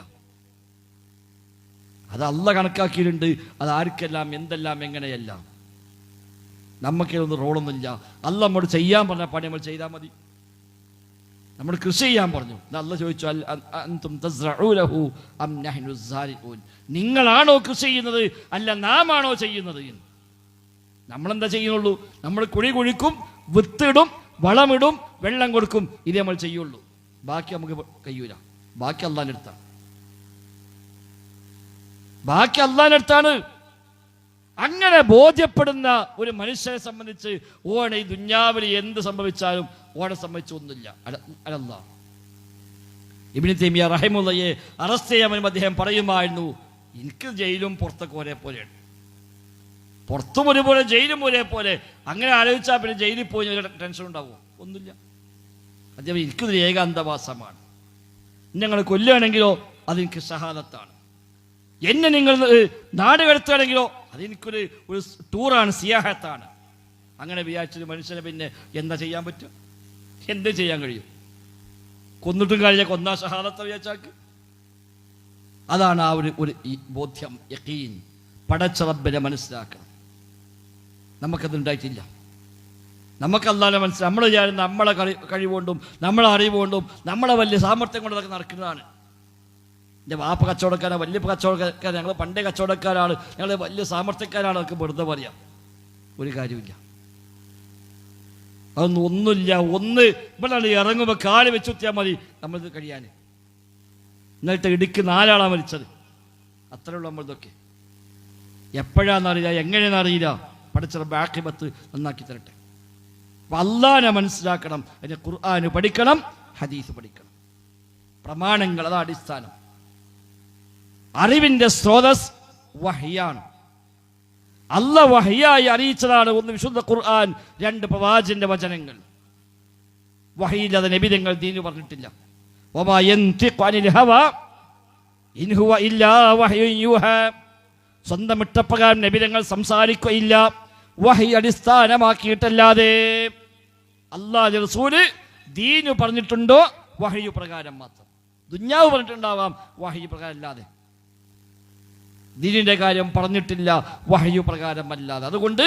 അത് അള്ള കണക്കാക്കിയിട്ടുണ്ട്. അത് ആർക്കെല്ലാം എന്തെല്ലാം എങ്ങനെയെല്ലാം. നമുക്കിതൊന്നും റോളൊന്നുമില്ല. അല്ല നമ്മോട് ചെയ്യാൻ പറഞ്ഞ പണി നമ്മൾ ചെയ്താൽ മതി. നമ്മൾ കൃഷി ചെയ്യാൻ പറഞ്ഞു. അല്ല ചോദിച്ചു, അൻതും തസ്റഊനഹു അം നഹ്നു സ്സാരിഊൻ, നിങ്ങളാണോ കൃഷി ചെയ്യുന്നത് അല്ല നാം ആണോ ചെയ്യുന്നത്? നമ്മളെന്താ ചെയ്യുന്നുള്ളൂ? നമ്മൾ കുഴി കുഴിക്കും, വിത്തിടും, വളമിടും, വെള്ളം കൊടുക്കും. ഇതേ നമ്മൾ ചെയ്യുള്ളൂ. ബാക്കി നമുക്ക് കഴിയൂല. ബാക്കി അള്ളാന്റെ അടുത്താണ്. ബാക്കി അള്ളാന്റെ അടുത്താണ്. അങ്ങനെ ബോധ്യപ്പെടുന്ന ഒരു മനുഷ്യനെ സംബന്ധിച്ച് ഓണ ഈ ദുന്യാവിൽ എന്ത് സംഭവിച്ചാലും ഓണെ സംഭവിച്ചൊന്നുമില്ല. അല്ലാഹ്. ഇബ്നു തൈമിയ്യ റഹിമഹുള്ളയെ അറസ്റ്റ് ചെയ്യാൻ അദ്ദേഹം പറയുമായിരുന്നു, എനിക്ക് ജയിലും പുറത്തൊക്കെ ഒരേപോലെയാണ്. പുറത്തും ഒരുപോലെ ജയിലും ഒരേപോലെ. അങ്ങനെ ആലോചിച്ചാൽ പിന്നെ ജയിലിൽ പോയി ടെൻഷൻ ഉണ്ടാവുമോ? ഒന്നുമില്ല. അദ്ദേഹം എനിക്കൊരു ഏകാന്തവാസമാണ്. ഞങ്ങൾ കൊല്ലുകയാണെങ്കിലോ അതെനിക്ക് ഷഹാദത്താണ്. എന്നെ നിങ്ങൾ നാട് കടത്തുകയാണെങ്കിലോ അതെനിക്കൊരു ടൂറാണ്, സിയാഹത്താണ്. അങ്ങനെ വിചാരിച്ചൊരു മനുഷ്യനെ പിന്നെ എന്താ ചെയ്യാൻ പറ്റും? എന്ത് ചെയ്യാൻ കഴിയും? കൊന്നിട്ടും കഴിഞ്ഞ കൊന്നാ ഷഹാദത്ത് വിചാരിച്ചാക്ക്. അതാണ് ആ ഒരു ബോധ്യം, യഖീൻ. പടച്ച റബ്ബിനെ മനസ്സിലാക്കണം. നമുക്കതുണ്ടായിട്ടില്ല. നമുക്ക് അല്ലാതെ മനസ്സിലായി. നമ്മൾ വിചാരിച്ച നമ്മളെ കഴിവുകൊണ്ടും നമ്മളെ അറിവുകൊണ്ടും നമ്മളെ വലിയ സാമർത്ഥ്യം കൊണ്ട് അതൊക്കെ നടക്കുന്നതാണ്. എൻ്റെ വാപ്പ കച്ചവടക്കാരാണ്, വലിയ കച്ചവടക്കാരാണ്, ഞങ്ങൾ പണ്ടേ കച്ചവടക്കാരാണ്, ഞങ്ങൾ വലിയ സാമർത്ഥ്യക്കാരാണ്, അതൊക്കെ വെറുതെ പറയാം. ഒരു കാര്യമില്ല. അതൊന്നും ഒന്നുമില്ല. ഇവിടെ ഇറങ്ങുമ്പോൾ കാല് വെച്ചുത്തിയാൽ മതി നമ്മളിത് കഴിയാൻ. ഇന്നലത്തെ ഇടുക്ക് 4 ആളാണ് മരിച്ചത്. അത്രയുള്ള നമ്മളിതൊക്കെ എപ്പോഴാണെന്നറിയില്ല, എങ്ങനെയാണെന്നറിയില്ല. പഠിച്ച ബാക്കിബത്ത് നന്നാക്കി തരട്ടെ. അപ്പം അള്ളാനെ മനസ്സിലാക്കണം. അതിന് ഖുർആന് പഠിക്കണം, ഹദീസ് പഠിക്കണം. പ്രമാണങ്ങൾ, അതാണ് അടിസ്ഥാനം. അറിവിന്റെ സ്രോതസ് വഹ്യാണ്. അല്ല വഹ്യായി അറിയിച്ചതാണ്. 1 വിശുദ്ധ ഖുർആൻ, 2 പ്രവാചകന്റെ വചനങ്ങൾ. വഹയില്ലാതെ നബിതങ്ങൾ ദീന് പറഞ്ഞിട്ടില്ല. വമാ യൻതിഖു അനിൽ ഹവാ ഇൻ ഹുവ ഇല്ലാ വഹ്യുൻ യൂഹാ. സ്വന്തം ഇഷ്ടപ്രകാരം നബിതങ്ങൾ സംസാരിക്കുകയില്ല, വഹി അടിസ്ഥാനമാക്കിയിട്ടല്ലാതെ. അല്ലാഹുവിന്റെ റസൂല് ദീന് പറഞ്ഞിട്ടുണ്ടോ? വഹ്യു പ്രകാരം മാത്രം. ദുന്യാവ് പറഞ്ഞിട്ടുണ്ടാവാം, വഹ്യു പ്രകാരം അല്ലാതെ. ദീനിന്റെ കാര്യം പറഞ്ഞിട്ടില്ല, വഹ്യു പ്രകാരം അല്ലാതെ. അതുകൊണ്ട്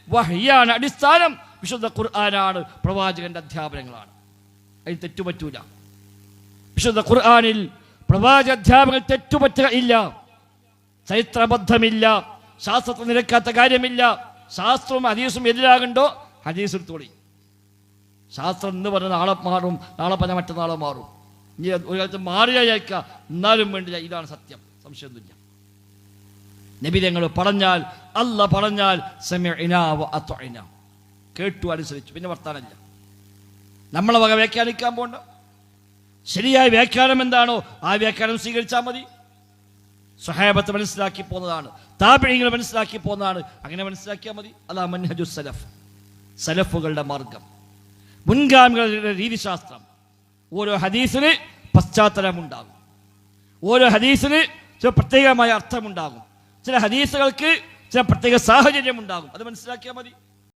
വഹ്യാണ് അടിസ്ഥാനം. വിശുദ്ധ ഖുർആനാണ്, പ്രവാചകന്റെ അധ്യാപനങ്ങളാണ്. അതിൽ തെറ്റുപറ്റൂല. വിശുദ്ധ ഖുർആനിൽ പ്രവാചക അധ്യാപനങ്ങൾ തെറ്റുപറ്റുക ഇല്ല. ചരിത്രബദ്ധമില്ല. ശാസ്ത്രത്തിൽ നിരക്കാത്ത കാര്യമില്ല. ശാസ്ത്രവും ഹദീസും എതിരാകണ്ടോ ഹദീസ് എടുത്തോളി. ശാസ്ത്രം എന്ന് പറഞ്ഞാൽ നാളെ മാറും, നാളെ പറഞ്ഞാൽ മറ്റന്നാളെ മാറും. ഇനി ഒരു കാലത്ത് മാറിയായിരിക്കുക, എന്നാലും വേണ്ടില്ല. ഇതാണ് സത്യം, സംശയമൊന്നുമില്ല. നബി തങ്ങൾ പറഞ്ഞാൽ, അല്ല പറഞ്ഞാൽ സമിഅനാ വ അത്അനാ, കേട്ടു അനുസരിച്ചു, പിന്നെ വർത്താനമില്ല. നമ്മളെ വക വ്യാഖ്യാനിക്കാൻ പോണ്ട. ശരിയായ വ്യാഖ്യാനം എന്താണോ ആ വ്യാഖ്യാനം സ്വീകരിച്ചാൽ മതി. സ്വഹാബത്ത് മനസ്സിലാക്കി പോകുന്നതാണ്, താബിഈങ്ങൾ മനസ്സിലാക്കി പോകുന്നതാണ്. അങ്ങനെ മനസ്സിലാക്കിയാൽ മതി. അതാ മൻഹജു സലഫ്, സലഫുകളുടെ മാർഗം, മുൻഗാമികളുടെ രീതിശാസ്ത്രം. ഓരോ ഹദീസിന് പശ്ചാത്തലമുണ്ടാകും. ഓരോ ഹദീസിന് ചില പ്രത്യേകമായ അർത്ഥമുണ്ടാകും. ചില ഹദീസുകൾക്ക് ചില പ്രത്യേക സാഹചര്യം ഉണ്ടാകും. അത് മനസ്സിലാക്കിയാൽ മതി.